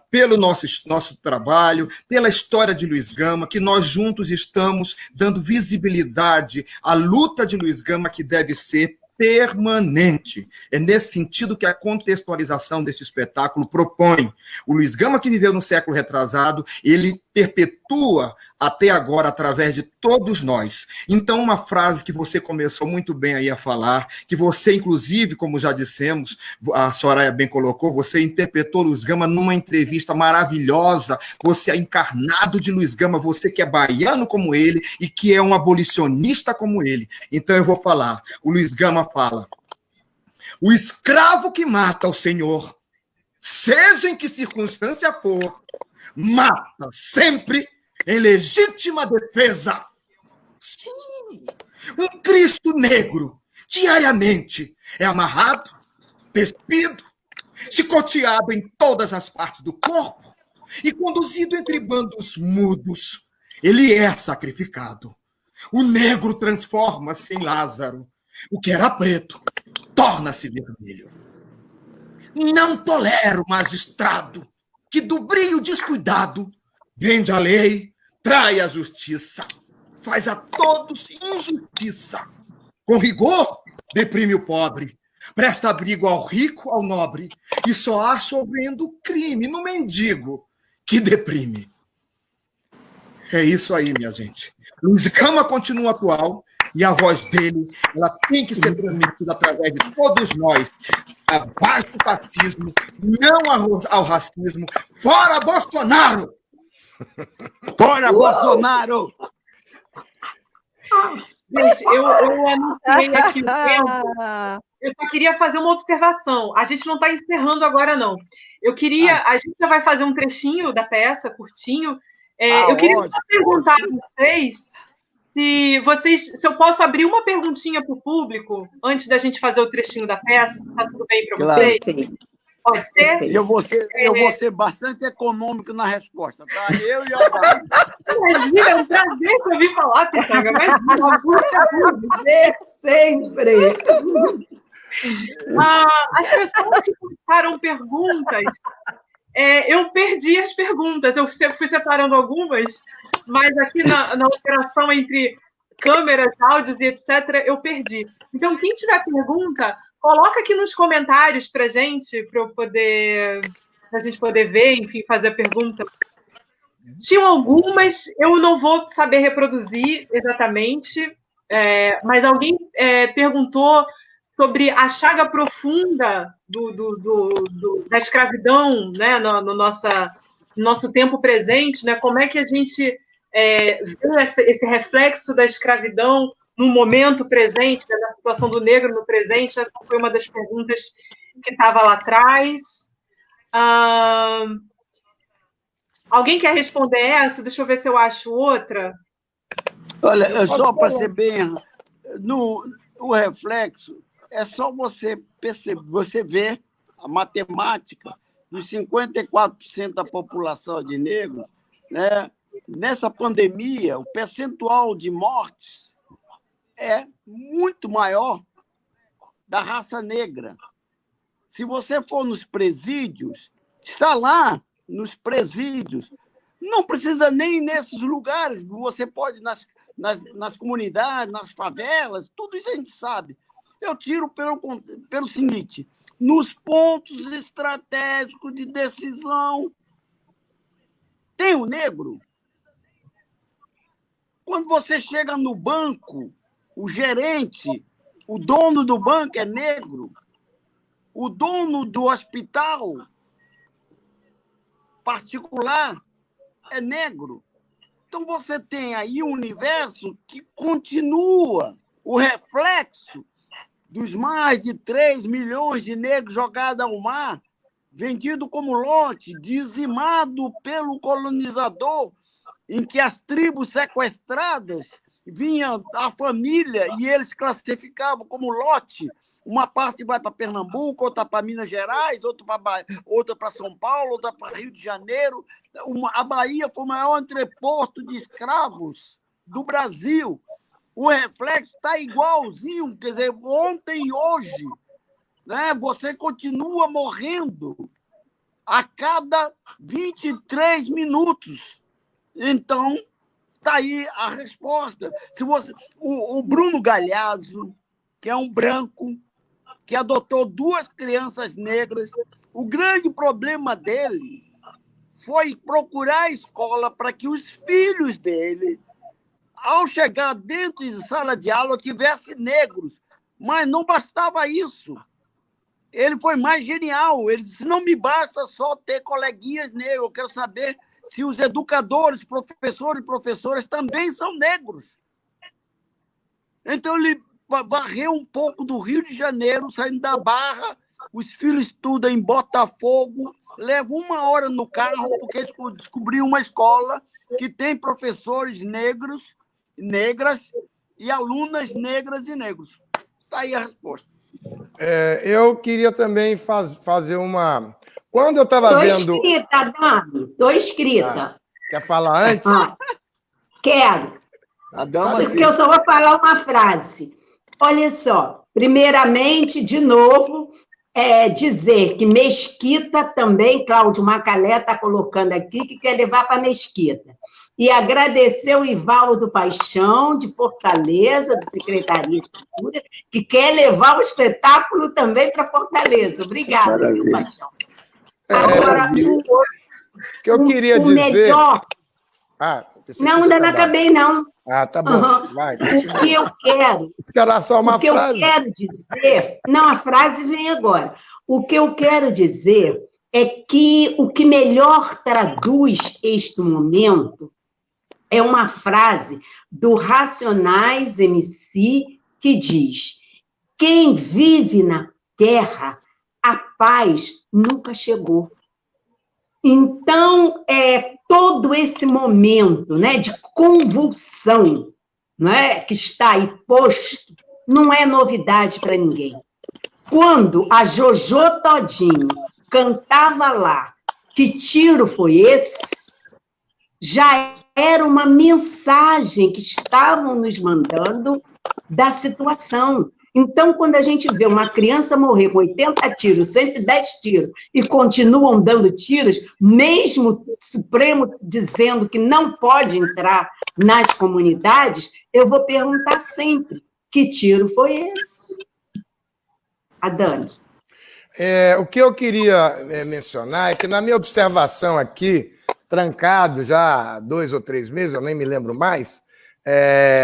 [SPEAKER 3] pelo nosso trabalho, pela história de Luiz Gama, que nós juntos estamos dando visibilidade à luta de Luiz Gama, que deve ser permanente. É nesse sentido que a contextualização desse espetáculo propõe. O Luiz Gama, que viveu no século retrasado, ele perpetua até agora através de todos nós. Então, uma frase que você começou muito bem aí a falar, que você, inclusive, como já dissemos, a Soraya bem colocou, você interpretou Luiz Gama numa entrevista maravilhosa, você é encarnado de Luiz Gama, você que é baiano como ele e que é um abolicionista como ele. Então, eu vou falar. O Luiz Gama fala: o escravo que mata o senhor, seja em que circunstância for, mata sempre em legítima defesa. Sim, um Cristo negro, diariamente, é amarrado, despido, chicoteado em todas as partes do corpo e conduzido entre bandos mudos. Ele é sacrificado. O negro transforma-se em Lázaro. O que era preto torna-se vermelho. Não tolero o magistrado que do brio descuidado vende a lei, trai a justiça, faz a todos injustiça. Com rigor, deprime o pobre, presta abrigo ao rico, ao nobre, e só acha horrendo o crime no mendigo que deprime. É isso aí, minha gente. Luiz Gama continua atual e a voz dele ela tem que ser transmitida através de todos nós. Abaixo do fascismo, não ao racismo. Fora Bolsonaro!
[SPEAKER 6] Fora Bolsonaro!
[SPEAKER 2] Gente, eu anunciei aqui o tempo. eu só queria fazer uma observação. A gente não está encerrando agora, não. Eu queria... A gente já vai fazer um trechinho da peça, curtinho. Eu queria perguntar a vocês se eu posso abrir uma perguntinha para o público antes da gente fazer o trechinho da peça. Está tudo bem para vocês?
[SPEAKER 7] Sim.
[SPEAKER 2] Pode ser?
[SPEAKER 6] Eu vou ser bastante econômico na resposta, tá? Eu e a Bárbara.
[SPEAKER 2] Imagina, é um prazer te ouvir falar, Pitanga. Imagina,
[SPEAKER 7] Prazer sempre.
[SPEAKER 2] As pessoas que postaram perguntas, eu perdi as perguntas. Eu fui separando algumas, mas aqui na operação entre câmeras, áudios e etc., eu perdi. Então, quem tiver pergunta, coloca aqui nos comentários para gente poder ver, enfim, fazer a pergunta. Tinham algumas, eu não vou saber reproduzir exatamente, mas alguém perguntou sobre a chaga profunda da escravidão, né, no nosso tempo presente, né, como é que a gente vê esse reflexo da escravidão no momento presente, né, na situação do negro no presente. Essa foi uma das perguntas que estava lá atrás. Alguém quer responder essa? Deixa eu ver se eu acho outra.
[SPEAKER 6] Olha, só para ser bem... O reflexo é só você perceber, você ver a matemática dos 54% da população de negros, né? Nessa pandemia, o percentual de mortes é muito maior da raça negra. Se você for nos presídios, está lá nos presídios, não precisa nem ir nesses lugares, você pode nas comunidades, nas favelas, tudo isso a gente sabe. Eu tiro pelo seguinte, nos pontos estratégicos de decisão, tem o negro. Quando você chega no banco, o gerente, o dono do banco é negro, o dono do hospital particular é negro. Então, você tem aí um universo que continua o reflexo dos mais de 3 milhões de negros jogados ao mar, vendido como lote, dizimado pelo colonizador, em que as tribos sequestradas vinham a família e eles classificavam como lote. Uma parte vai para Pernambuco, outra para Minas Gerais, outra para São Paulo, outra para Rio de Janeiro. A Bahia foi o maior entreporto de escravos do Brasil. O reflexo está igualzinho, quer dizer, ontem e hoje, né? Você continua morrendo a cada 23 minutos. Então, está aí a resposta. O Bruno Galhazo, que é um branco, que adotou 2 crianças negras, o grande problema dele foi procurar a escola para que os filhos dele, ao chegar dentro de sala de aula, tivessem negros. Mas não bastava isso. Ele foi mais genial. Ele disse, não me basta só ter coleguinhas negras, eu quero saber se os educadores, professores e professoras também são negros. Então, ele varreu um pouco do Rio de Janeiro, saindo da Barra, os filhos estudam em Botafogo, levam 1 hora no carro, porque descobriu uma escola que tem professores negros, negras e alunas negras e negros. Está aí a resposta.
[SPEAKER 8] Eu queria também fazer uma... Quando eu estava vendo...
[SPEAKER 7] Estou inscrita.
[SPEAKER 8] Quer falar antes?
[SPEAKER 7] Quero. Porque eu só vou falar uma frase. Olha só, primeiramente, de novo, dizer que Mesquita também, Cláudio Macalé está colocando aqui, que quer levar para Mesquita. E agradecer o Ivaldo Paixão, de Fortaleza, da Secretaria de Cultura, que quer levar o espetáculo também para Fortaleza. Obrigada, viu, Paixão? Agora,
[SPEAKER 8] o que eu queria dizer...
[SPEAKER 7] melhor... não, ainda não acabei, não.
[SPEAKER 8] Tá bom. Vai,
[SPEAKER 7] o que eu quero...
[SPEAKER 8] Era só uma frase.
[SPEAKER 7] O que eu quero dizer... Não, a frase vem agora. O que eu quero dizer é que o que melhor traduz este momento é uma frase do Racionais MC que diz quem vive na guerra, a paz nunca chegou. Então, todo esse momento, né, de convulsão, né, que está aí posto, não é novidade para ninguém. Quando a Jojo Todinho cantava lá, que tiro foi esse? Já era uma mensagem que estavam nos mandando da situação. Então, quando a gente vê uma criança morrer com 80 tiros, 110 tiros, e continuam dando tiros, mesmo o Supremo dizendo que não pode entrar nas comunidades, eu vou perguntar sempre, que tiro foi esse? A Dani.
[SPEAKER 8] O que eu queria mencionar é que, na minha observação aqui, trancado já há 2 ou 3 meses, eu nem me lembro mais,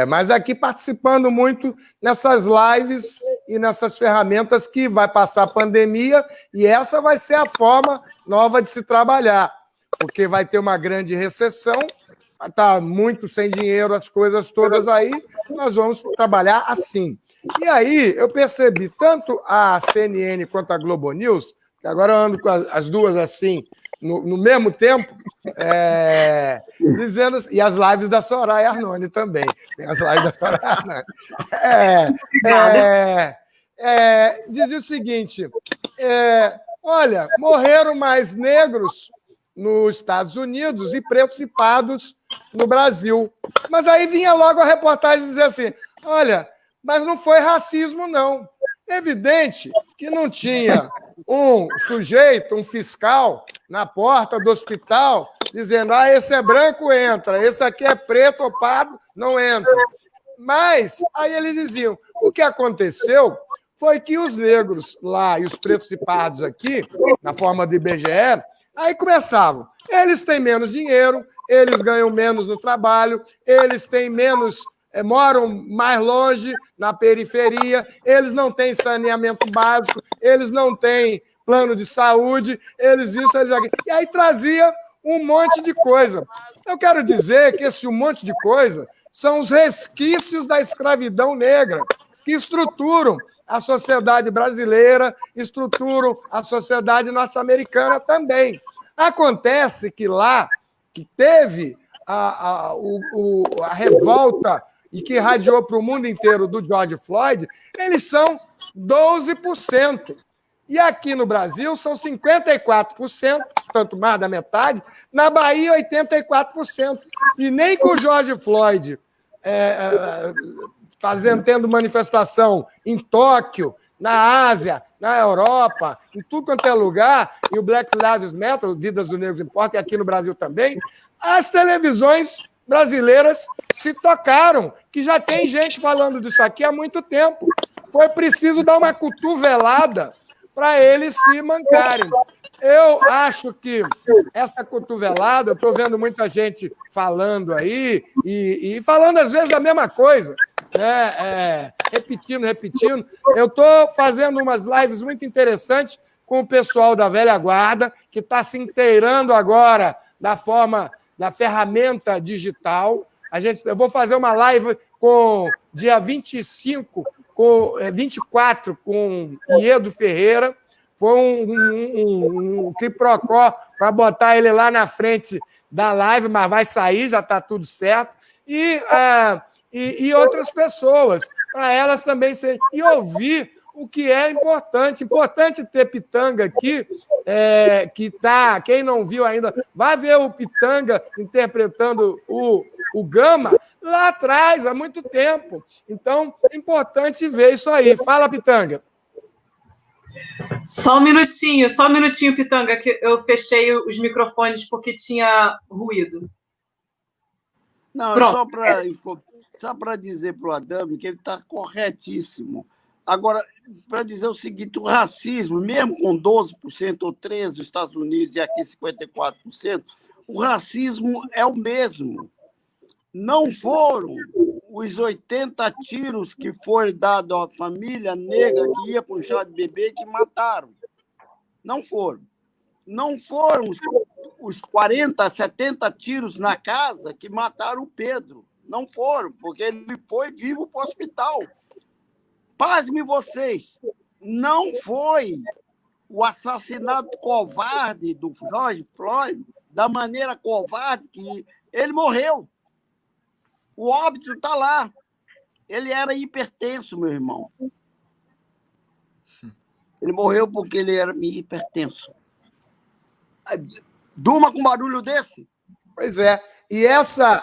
[SPEAKER 8] mas aqui participando muito nessas lives e nessas ferramentas que vai passar a pandemia, e essa vai ser a forma nova de se trabalhar, porque vai ter uma grande recessão, vai estar muito sem dinheiro, as coisas todas aí, nós vamos trabalhar assim. E aí eu percebi tanto a CNN quanto a Globo News, que agora eu ando com as duas assim, no mesmo tempo, dizendo, e as lives da Soraya Arnone também. Tem as lives da Soraya Arnone. Dizia o seguinte: olha, morreram mais negros nos Estados Unidos e pretos e pardos no Brasil. Mas aí vinha logo a reportagem dizer assim: olha, mas não foi racismo, não. Evidente que não tinha um sujeito, um fiscal, na porta do hospital, dizendo, esse é branco, entra, esse aqui é preto ou pardo, não entra. Mas, aí eles diziam, o que aconteceu foi que os negros lá e os pretos e pardos aqui, na forma de IBGE, aí começavam, eles têm menos dinheiro, eles ganham menos no trabalho, eles têm menos... moram mais longe, na periferia, eles não têm saneamento básico, eles não têm plano de saúde, eles isso, eles aquilo. E aí trazia um monte de coisa. Eu quero dizer que esse monte de coisa são os resquícios da escravidão negra, que estruturam a sociedade brasileira, estruturam a sociedade norte-americana também. Acontece que lá, que teve a revolta e que irradiou para o mundo inteiro do George Floyd, eles são 12%. E aqui no Brasil são 54%, portanto, mais da metade. Na Bahia, 84%. E nem com o George Floyd tendo manifestação em Tóquio, na Ásia, na Europa, em tudo quanto é lugar, e o Black Lives Matter, Vidas dos Negros Importam, e aqui no Brasil também, as televisões brasileiras se tocaram, que já tem gente falando disso aqui há muito tempo. Foi preciso dar uma cotovelada para eles se mancarem. Eu acho que essa cotovelada, eu estou vendo muita gente falando aí, e falando às vezes a mesma coisa, repetindo. Eu estou fazendo umas lives muito interessantes com o pessoal da velha guarda, que está se inteirando agora da ferramenta digital. Eu vou fazer uma live com dia 24 com Iedo Ferreira. Foi um quiprocó para botar ele lá na frente da live, mas vai sair, já está tudo certo. E outras pessoas, para elas também serem. E ouvir o que é importante. Importante ter Pitanga aqui, quem não viu ainda, vai ver o Pitanga interpretando o Gama lá atrás, há muito tempo. Então, é importante ver isso aí. Fala, Pitanga.
[SPEAKER 2] Só um minutinho, Pitanga, que eu fechei os microfones porque tinha ruído.
[SPEAKER 6] Não, só para dizer para o Adame que ele está corretíssimo. Agora, para dizer o seguinte, o racismo, mesmo com 12% ou 13% dos Estados Unidos e aqui 54%, o racismo é o mesmo. Não foram os 80 tiros que foram dados à família negra que ia para um chá de bebê que mataram. Não foram. Não foram os 40, 70 tiros na casa que mataram o Pedro. Não foram, porque ele foi vivo para o hospital. pasmem vocês, não foi o assassinato covarde do George Floyd, da maneira covarde que ele morreu. O óbito está lá. Ele era hipertenso, meu irmão. Ele morreu porque ele era hipertenso. Durma com um barulho desse?
[SPEAKER 8] Pois é. E essa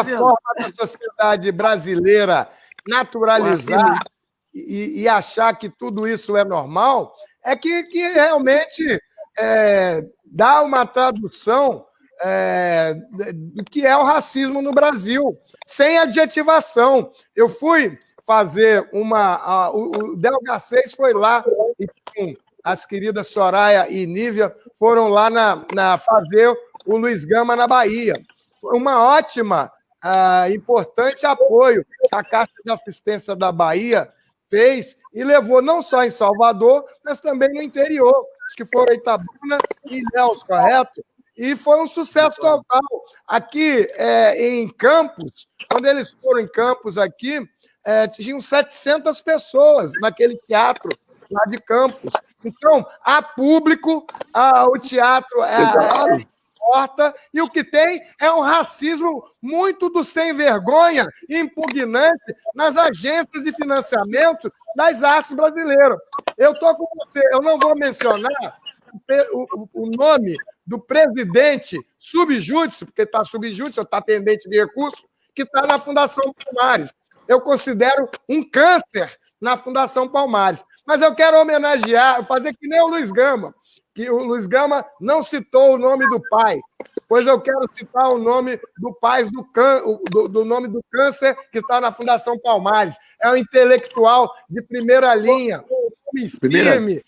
[SPEAKER 8] forma da sociedade brasileira naturalizar e achar que tudo isso é normal é que realmente dá uma tradução do que é o racismo no Brasil, sem adjetivação. Eu fui fazer o Del Garcês foi lá e com as queridas Soraya e Nívia foram lá fazer o Luiz Gama na Bahia. Uma ótima, importante apoio que a Caixa de Assistência da Bahia fez e levou não só em Salvador, mas também no interior. Acho que foram Itabuna e Ilhéus, correto? E foi um sucesso total. Aqui em Campos, quando eles foram em Campos aqui, tinham 700 pessoas naquele teatro lá de Campos. Então, há público, o teatro porta, e o que tem é um racismo muito do sem vergonha e impugnante nas agências de financiamento das artes brasileiras. Eu estou com você, eu não vou mencionar o nome do presidente subjúdice, porque está subjúdice, está pendente de recurso, que está na Fundação Palmares. Eu considero um câncer na Fundação Palmares. Mas eu quero homenagear, fazer que nem o Luiz Gama, que o Luiz Gama não citou o nome do pai, pois eu quero citar o nome do pai do nome do câncer que está na Fundação Palmares. É um intelectual de primeira linha, um homem firme,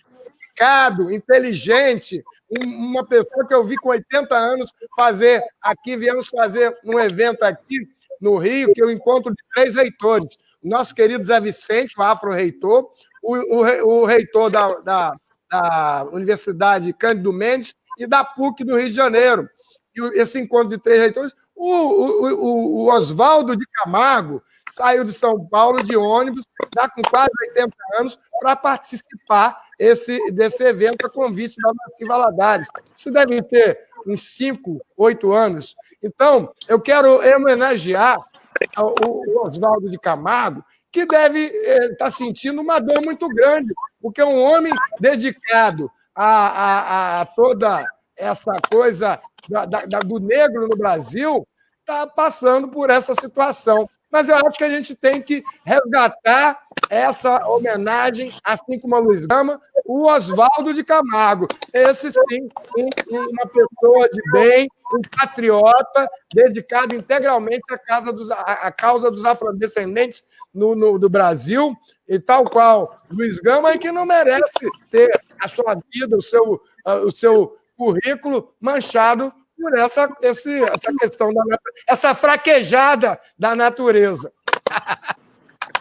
[SPEAKER 8] dedicado, inteligente, uma pessoa que eu vi com 80 anos fazer aqui, viemos fazer um evento aqui no Rio, que eu encontro de 3 reitores. O nosso querido Zé Vicente, o afro-reitor, o reitor da Universidade Cândido Mendes e da PUC do Rio de Janeiro. E esse encontro de 3 reitores, o Oswaldo de Camargo saiu de São Paulo de ônibus, já com quase 80 anos, para participar desse evento a convite da Nancy Valadares. Isso deve ter uns 5, 8 anos. Então, eu quero homenagear o Oswaldo de Camargo, que deve estar sentindo uma dor muito grande, porque é um homem dedicado a toda essa coisa do negro no Brasil, está passando por essa situação. Mas eu acho que a gente tem que resgatar essa homenagem, assim como a Luiz Gama, o Oswaldo de Camargo. Esse, sim, uma pessoa de bem, um patriota, dedicado integralmente à causa dos afrodescendentes do Brasil, e tal qual Luiz Gama, e que não merece ter a sua vida, o seu currículo manchado por essa questão essa fraquejada da natureza.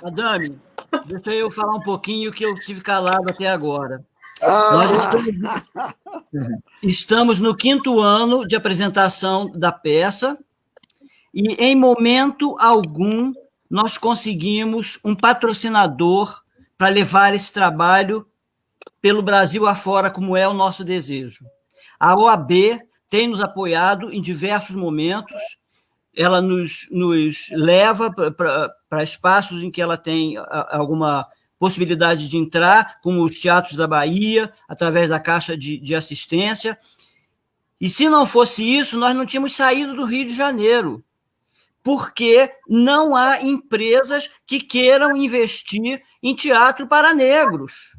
[SPEAKER 5] Madame, deixa eu falar um pouquinho que eu estive calado até agora. Nós estamos no 5º ano de apresentação da peça e, em momento algum, nós conseguimos um patrocinador para levar esse trabalho pelo Brasil afora, como é o nosso desejo. A OAB tem nos apoiado em diversos momentos, ela nos leva para espaços em que ela tem alguma possibilidade de entrar, como os teatros da Bahia, através da Caixa de Assistência. E se não fosse isso, nós não tínhamos saído do Rio de Janeiro, porque não há empresas que queiram investir em teatro para negros.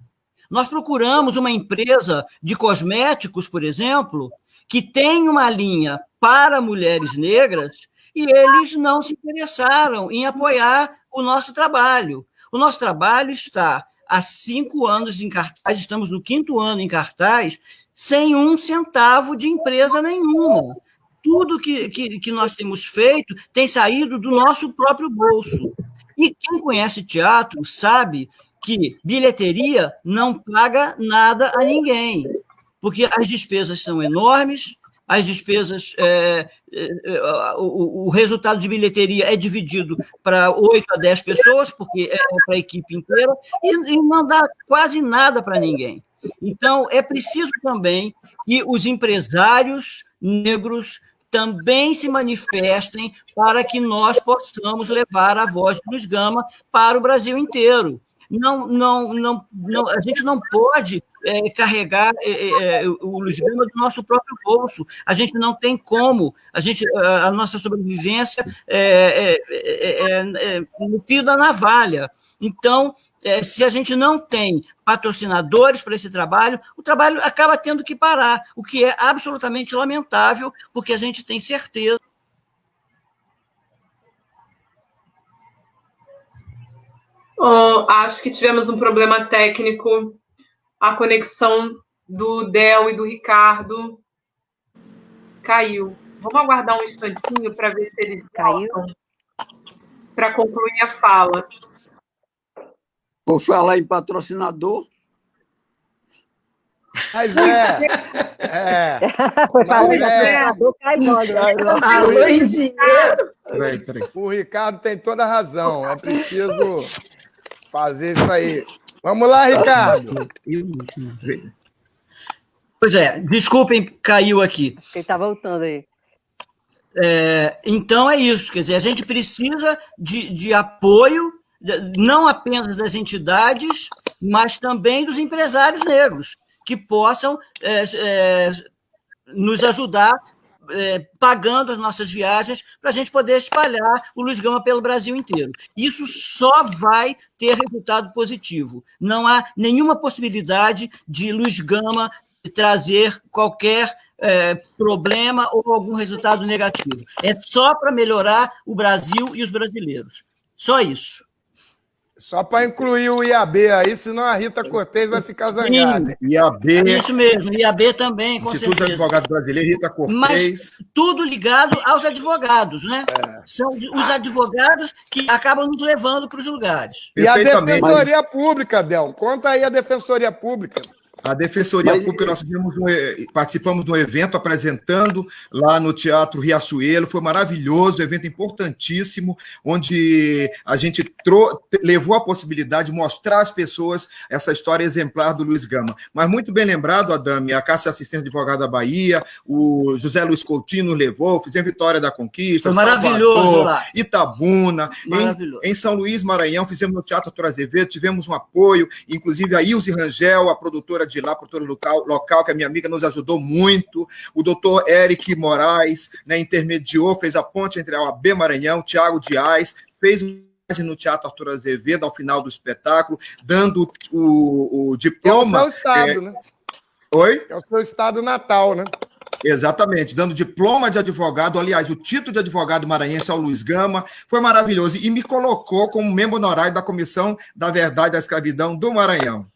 [SPEAKER 5] Nós procuramos uma empresa de cosméticos, por exemplo, que tem uma linha para mulheres negras e eles não se interessaram em apoiar o nosso trabalho. O nosso trabalho está há 5 anos em cartaz, estamos no 5º ano em cartaz, sem 1 centavo de empresa nenhuma. Tudo que nós temos feito tem saído do nosso próprio bolso. E quem conhece teatro sabe que bilheteria não paga nada a ninguém, porque as despesas são enormes, as despesas, o resultado de bilheteria é dividido para 8 a 10 pessoas, porque é para a equipe inteira, e não dá quase nada para ninguém. Então, é preciso também que os empresários negros também se manifestem para que nós possamos levar a voz do Luiz Gama para o Brasil inteiro. A gente não pode carregar o Luiz Gama do nosso próprio bolso. A gente não tem como. A nossa sobrevivência é no fio da navalha. Então, se a gente não tem patrocinadores para esse trabalho, o trabalho acaba tendo que parar, o que é absolutamente lamentável, porque a gente tem certeza.
[SPEAKER 2] Acho que tivemos um problema técnico, a conexão do Del e do Ricardo caiu. Vamos aguardar um instantinho para ver se eles voltam para concluir a fala.
[SPEAKER 6] Vou falar em patrocinador.
[SPEAKER 8] Mas
[SPEAKER 4] Foi para o patrocinador, cai logo.
[SPEAKER 7] Alô, em dinheiro.
[SPEAKER 1] Peraí.
[SPEAKER 8] O Ricardo tem toda a razão. É preciso fazer isso aí. Vamos lá, Ricardo.
[SPEAKER 5] Pois é, desculpem, caiu aqui.
[SPEAKER 4] Ele está voltando aí.
[SPEAKER 5] Então é isso, quer dizer, a gente precisa de apoio, não apenas das entidades, mas também dos empresários negros, que possam nos ajudar pagando as nossas viagens para a gente poder espalhar o Luiz Gama pelo Brasil inteiro. Isso só vai ter resultado positivo. Não há nenhuma possibilidade de Luiz Gama trazer qualquer problema ou algum resultado negativo. É só para melhorar o Brasil e os brasileiros. Só isso.
[SPEAKER 8] Só para incluir o IAB aí, senão a Rita Cortez vai ficar zangada.
[SPEAKER 3] IAB.
[SPEAKER 5] Isso mesmo, IAB também, com
[SPEAKER 3] Instituto de
[SPEAKER 5] certeza.
[SPEAKER 3] Advogados Brasileiros, Rita Cortez.
[SPEAKER 5] Mas tudo ligado aos advogados, né? São os advogados que acabam nos levando para os lugares.
[SPEAKER 8] E a Defensoria Pública, Del, conta aí a Defensoria Pública.
[SPEAKER 3] A Defensoria Pública, nós participamos de um evento apresentando lá no Teatro Riachuelo, foi maravilhoso, um evento importantíssimo, onde a gente levou a possibilidade de mostrar às pessoas essa história exemplar do Luiz Gama. Mas muito bem lembrado, Adame, a Cássia Assistente Advogada da Bahia, o José Luiz Coutinho levou, fizemos Vitória da Conquista,
[SPEAKER 5] foi maravilhoso
[SPEAKER 3] Salvador,
[SPEAKER 5] lá.
[SPEAKER 3] Itabuna, em São Luís, Maranhão, fizemos no Teatro Arthur Azevedo, tivemos um apoio, inclusive a Ilse Rangel, a produtora de lá, produtora local, que a minha amiga nos ajudou muito, o doutor Eric Moraes, né, intermediou, fez a ponte entre a OAB Maranhão, Tiago Dias, fez no Teatro Arthur Azevedo, ao final do espetáculo, dando o diploma...
[SPEAKER 8] É o seu estado, né?
[SPEAKER 3] Oi?
[SPEAKER 8] É o seu estado natal, né?
[SPEAKER 3] Exatamente, dando diploma de advogado, aliás, o título de advogado maranhense ao Luiz Gama, foi maravilhoso, e me colocou como membro honorário da Comissão da Verdade da Escravidão do Maranhão.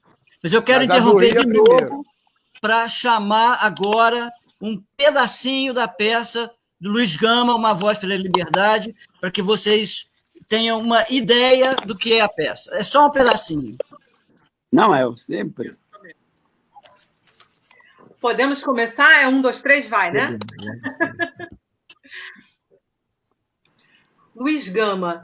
[SPEAKER 5] Mas eu quero interromper de novo para chamar agora um pedacinho da peça do Luiz Gama, Uma Voz pela Liberdade, para que vocês tenham uma ideia do que é a peça. É só um pedacinho.
[SPEAKER 6] Não, sempre.
[SPEAKER 2] Podemos começar? 1, 2, 3, vai, né? Luiz Gama,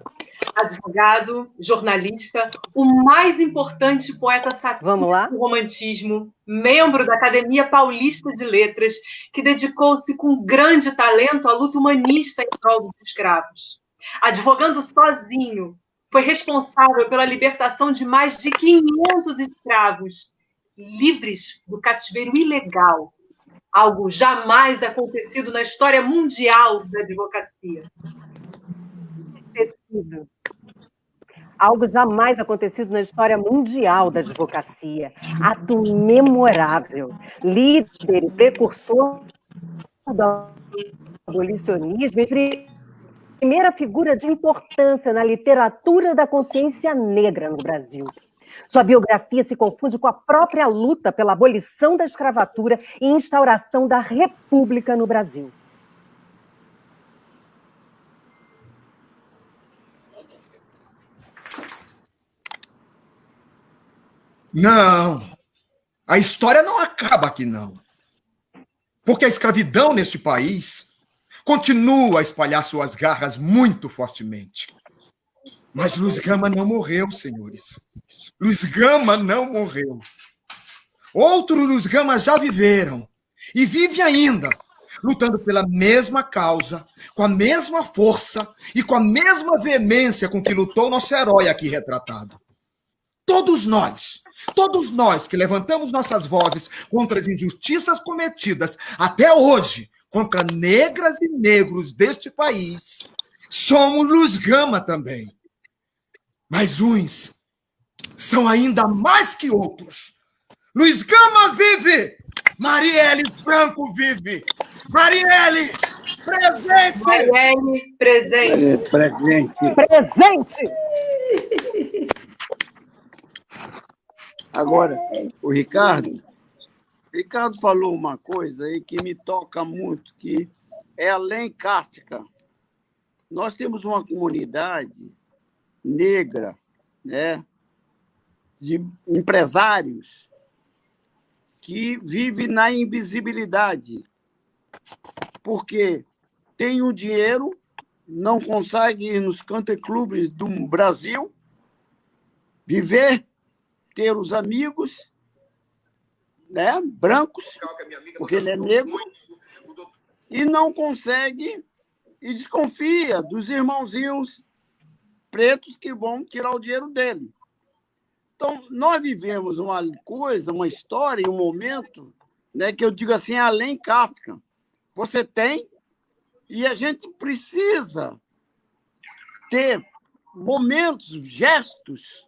[SPEAKER 2] advogado, jornalista, o mais importante poeta satírico do romantismo, membro da Academia Paulista de Letras, que dedicou-se com grande talento à luta humanista em prol dos escravos. Advogando sozinho, foi responsável pela libertação de mais de 500 escravos, livres do cativeiro ilegal, algo jamais acontecido na história mundial da advocacia.
[SPEAKER 4] Algo jamais acontecido na história mundial da advocacia. Ato memorável. Líder e precursor do abolicionismo e primeira figura de importância na literatura da consciência negra no Brasil. Sua biografia se confunde com a própria luta pela abolição da escravatura e instauração da República no Brasil.
[SPEAKER 3] Não, a história não acaba aqui, não. Porque a escravidão neste país continua a espalhar suas garras muito fortemente. Mas Luiz Gama não morreu, senhores. Luiz Gama não morreu. Outros Luiz Gama já viveram e vive ainda, lutando pela mesma causa, com a mesma força e com a mesma veemência com que lutou nosso herói aqui retratado. Todos nós que levantamos nossas vozes contra as injustiças cometidas até hoje contra negras e negros deste país, somos Luiz Gama também. Mas uns são ainda mais que outros. Luiz Gama vive! Marielle Franco vive! Marielle, presente!
[SPEAKER 2] Marielle, presente.
[SPEAKER 6] Presente.
[SPEAKER 4] Presente!
[SPEAKER 6] Agora, o Ricardo falou uma coisa aí que me toca muito, que é além Kafka. Nós temos uma comunidade negra, né, de empresários que vive na invisibilidade, porque tem o dinheiro, não consegue ir nos country-clubes do Brasil, viver, ter os amigos, né, brancos, porque ele é negro, e não consegue, e desconfia dos irmãozinhos pretos que vão tirar o dinheiro dele. Então, nós vivemos uma coisa, uma história, um momento, né, que eu digo assim, além Kafka. Você tem, e a gente precisa ter momentos, gestos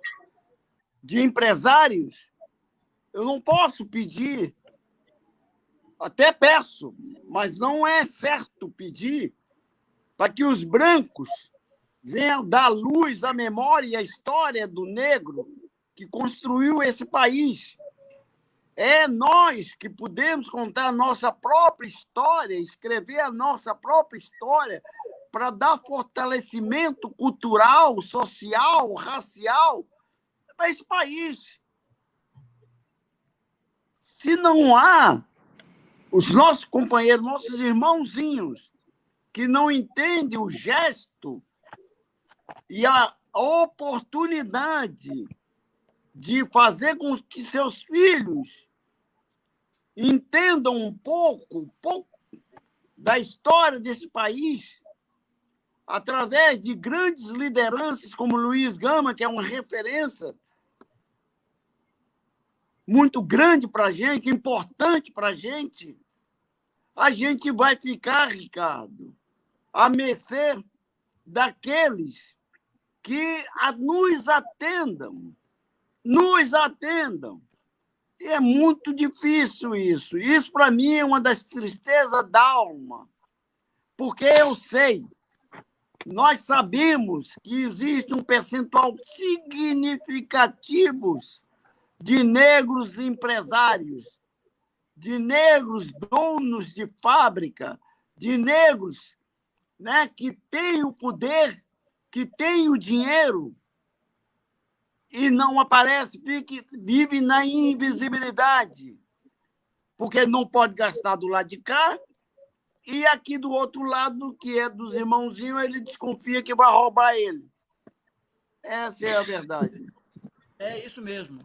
[SPEAKER 6] de empresários. Eu não posso pedir, até peço, mas não é certo pedir para que os brancos venham dar luz à memória e à história do negro que construiu esse país. É nós que podemos contar a nossa própria história, escrever a nossa própria história para dar fortalecimento cultural, social, racial para esse país. Se não há os nossos companheiros, nossos irmãozinhos, que não entendem o gesto e a oportunidade de fazer com que seus filhos entendam um pouco da história desse país, através de grandes lideranças como Luiz Gama, que é uma referência muito grande para a gente, importante para a gente vai ficar, Ricardo, à mercê daqueles que nos atendam. E é muito difícil isso. Isso, para mim, é uma das tristezas da alma. Porque eu sei, nós sabemos que existe um percentual significativo de negros empresários, de negros donos de fábrica, de negros, né, que têm o poder, que têm o dinheiro, e não aparece, vive na invisibilidade, porque não pode gastar do lado de cá, e aqui do outro lado, que é dos irmãozinhos, ele desconfia que vai roubar ele. Essa é a verdade.
[SPEAKER 5] É isso mesmo,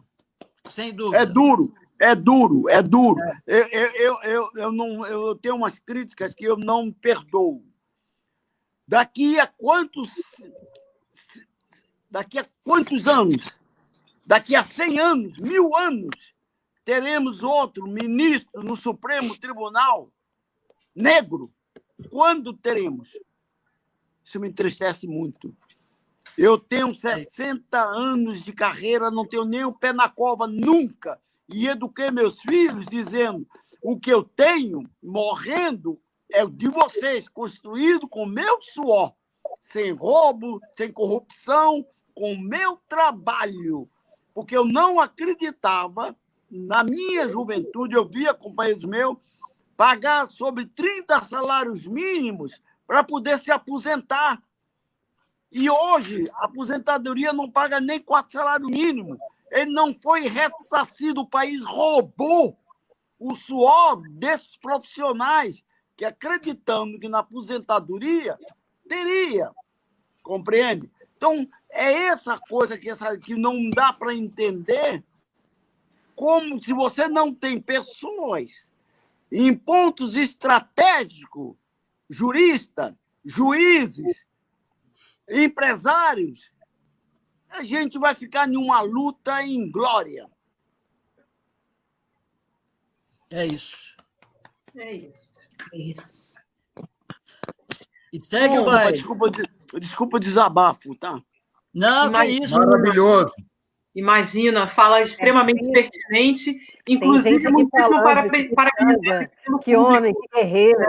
[SPEAKER 5] sem dúvida.
[SPEAKER 6] É duro. Eu tenho umas críticas que eu não perdoo. Daqui a quantos anos? Daqui a 100 anos, 1000 anos, teremos outro ministro no Supremo Tribunal negro? Quando teremos? Isso me entristece muito. Eu tenho 60 anos de carreira, não tenho nem o pé na cova nunca, e eduquei meus filhos dizendo: o que eu tenho, morrendo, é de vocês, construído com meu suor, sem roubo, sem corrupção, com o meu trabalho, porque eu não acreditava, na minha juventude, eu via companheiros meus pagar sobre 30 salários mínimos para poder se aposentar. E hoje, a aposentadoria não paga nem 4 salários mínimos. Ele não foi ressarcido, o país roubou o suor desses profissionais que, acreditando que na aposentadoria teria, compreende? Então, é essa coisa que não dá para entender, como se você não tem pessoas em pontos estratégicos, juristas, juízes, empresários, a gente vai ficar em uma luta inglória.
[SPEAKER 5] É isso.
[SPEAKER 2] É isso.
[SPEAKER 7] Isso.
[SPEAKER 5] E segue o baile.
[SPEAKER 6] Desculpa o desabafo, tá?
[SPEAKER 5] Não, que
[SPEAKER 2] Imagina.
[SPEAKER 5] isso.
[SPEAKER 3] Maravilhoso.
[SPEAKER 2] Imagina, fala extremamente pertinente, inclusive
[SPEAKER 4] gente aqui
[SPEAKER 2] muitíssimo
[SPEAKER 4] falando de
[SPEAKER 2] parabenizar pelo
[SPEAKER 4] Que homem, que guerreiro.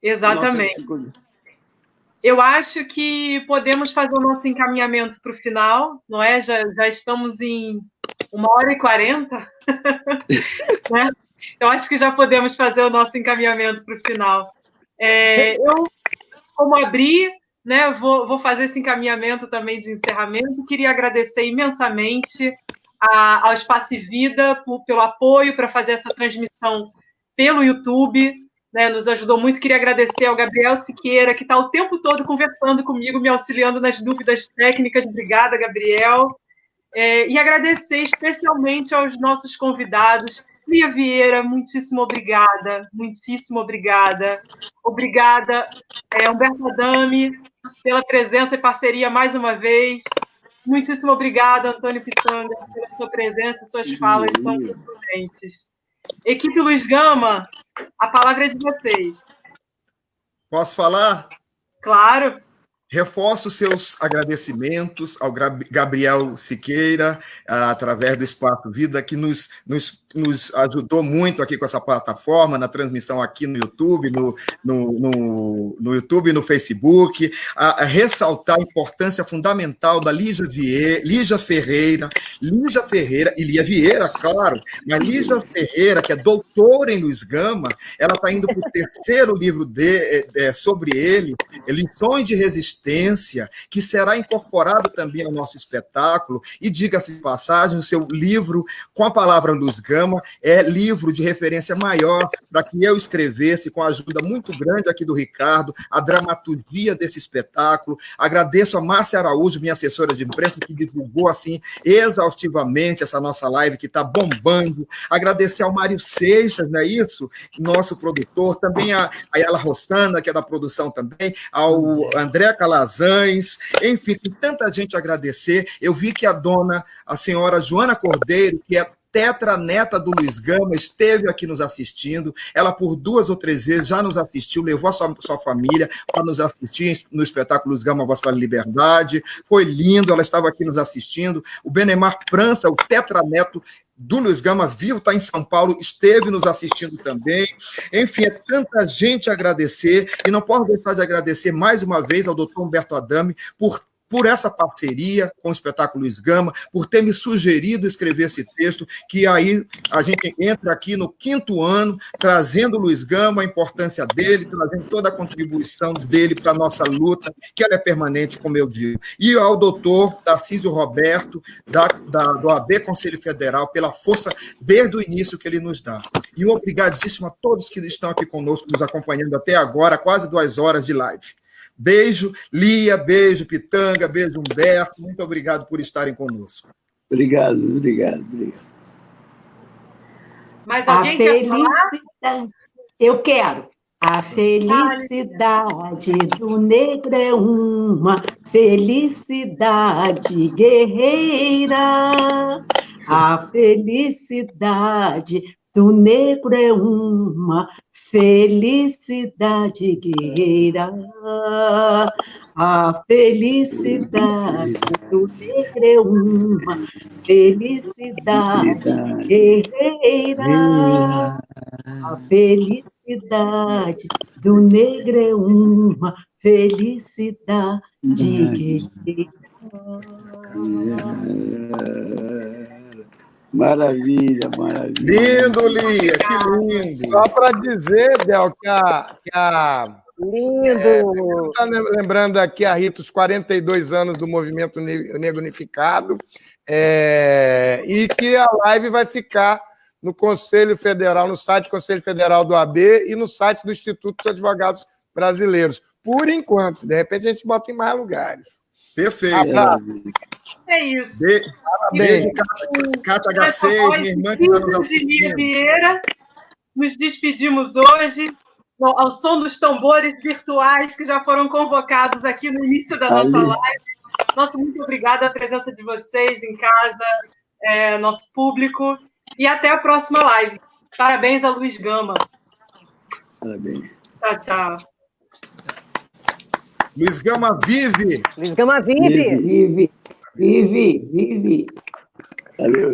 [SPEAKER 2] Exatamente.
[SPEAKER 6] Nossa,
[SPEAKER 2] Eu acho que podemos fazer o nosso encaminhamento para o final, não é? Já estamos em 1h40, né? Eu acho que já podemos fazer o nosso encaminhamento para o final. Eu, como abri, né, vou fazer esse encaminhamento também de encerramento. Queria agradecer imensamente ao Espaço e Vida pelo apoio para fazer essa transmissão pelo YouTube, né, nos ajudou muito. Queria agradecer ao Gabriel Siqueira, que está o tempo todo conversando comigo, me auxiliando nas dúvidas técnicas. Obrigada, Gabriel. E agradecer especialmente aos nossos convidados. Lia Vieira, muitíssimo obrigada. Muitíssimo obrigada. Obrigada, Humberto Adami, pela presença e parceria mais uma vez. Muitíssimo obrigada, Antônio Pitanga, pela sua presença e suas falas tão contundentes. Equipe Luiz Gama, a palavra é de vocês.
[SPEAKER 3] Posso falar?
[SPEAKER 2] Claro.
[SPEAKER 3] Reforço seus agradecimentos ao Gabriel Siqueira, através do Espaço Vida, que nos ajudou muito aqui com essa plataforma, na transmissão aqui no YouTube, no YouTube e no Facebook, a ressaltar a importância fundamental da Lígia Ferreira e Lia Vieira, claro, mas Lígia Ferreira, que é doutora em Luiz Gama, ela está indo para o terceiro livro sobre ele, Lições de Resistência, que será incorporado também ao nosso espetáculo, e diga-se de passagem, o seu livro com a palavra Luiz Gama é livro de referência maior para que eu escrevesse, com a ajuda muito grande aqui do Ricardo, a dramaturgia desse espetáculo. Agradeço a Márcia Araújo, minha assessora de imprensa, que divulgou assim exaustivamente essa nossa live, que está bombando. Agradecer ao Mário Seixas, não é isso? Nosso produtor, também a Ayala Rossana, que é da produção também, ao André Calazans, enfim, tem tanta gente a agradecer. Eu vi que a senhora Joana Cordeiro, que é tetraneta do Luiz Gama, esteve aqui nos assistindo. Ela, por 2 ou 3 vezes, já nos assistiu, levou a sua família para nos assistir no espetáculo Luiz Gama, Voz para a Liberdade. Foi lindo, ela estava aqui nos assistindo. O Benemar França, o tetraneto do Luiz Gama, viu, está em São Paulo, esteve nos assistindo também. Enfim, é tanta gente a agradecer, e não posso deixar de agradecer mais uma vez ao doutor Humberto Adami por essa parceria com o espetáculo Luiz Gama, por ter me sugerido escrever esse texto, que aí a gente entra aqui no 5º ano, trazendo o Luiz Gama, a importância dele, trazendo toda a contribuição dele para a nossa luta, que ela é permanente, como eu digo. E ao doutor Tarcísio Roberto, do AB Conselho Federal, pela força desde o início que ele nos dá. E um obrigadíssimo a todos que estão aqui conosco, nos acompanhando até agora, quase 2 horas de live. Beijo, Lia, beijo, Pitanga, beijo, Humberto. Muito obrigado por estarem conosco.
[SPEAKER 6] Obrigado.
[SPEAKER 2] Mas alguém quer falar?
[SPEAKER 7] Eu quero. A felicidade do negro é uma felicidade guerreira. A felicidade do negro é uma felicidade guerreira. A felicidade do negro é uma felicidade guerreira. A felicidade do negro é uma felicidade guerreira.
[SPEAKER 6] Maravilha.
[SPEAKER 3] Lindo, Lia, que lindo.
[SPEAKER 8] Só para dizer, Del, que
[SPEAKER 4] Lindo!
[SPEAKER 8] Tá lembrando aqui a Rita, os 42 anos do Movimento Negro Unificado, e que a live vai ficar no Conselho Federal, no site do Conselho Federal do AB e no site do Instituto dos Advogados Brasileiros. Por enquanto. De repente, a gente bota em mais lugares.
[SPEAKER 3] Perfeito.
[SPEAKER 2] É isso.
[SPEAKER 3] Beijo, Cata HC, minha irmã que está nos
[SPEAKER 2] assistindo.
[SPEAKER 3] assistindo.
[SPEAKER 2] Nos despedimos hoje ao som dos tambores virtuais que já foram convocados aqui no início da nossa live. Nosso muito obrigada a presença de vocês em casa, nosso público, e até a próxima live. Parabéns a Luiz Gama.
[SPEAKER 6] Parabéns.
[SPEAKER 2] Tchau, tchau.
[SPEAKER 3] Luiz Gama vive!
[SPEAKER 4] Luiz Gama vive!
[SPEAKER 7] Vive.
[SPEAKER 6] Valeu.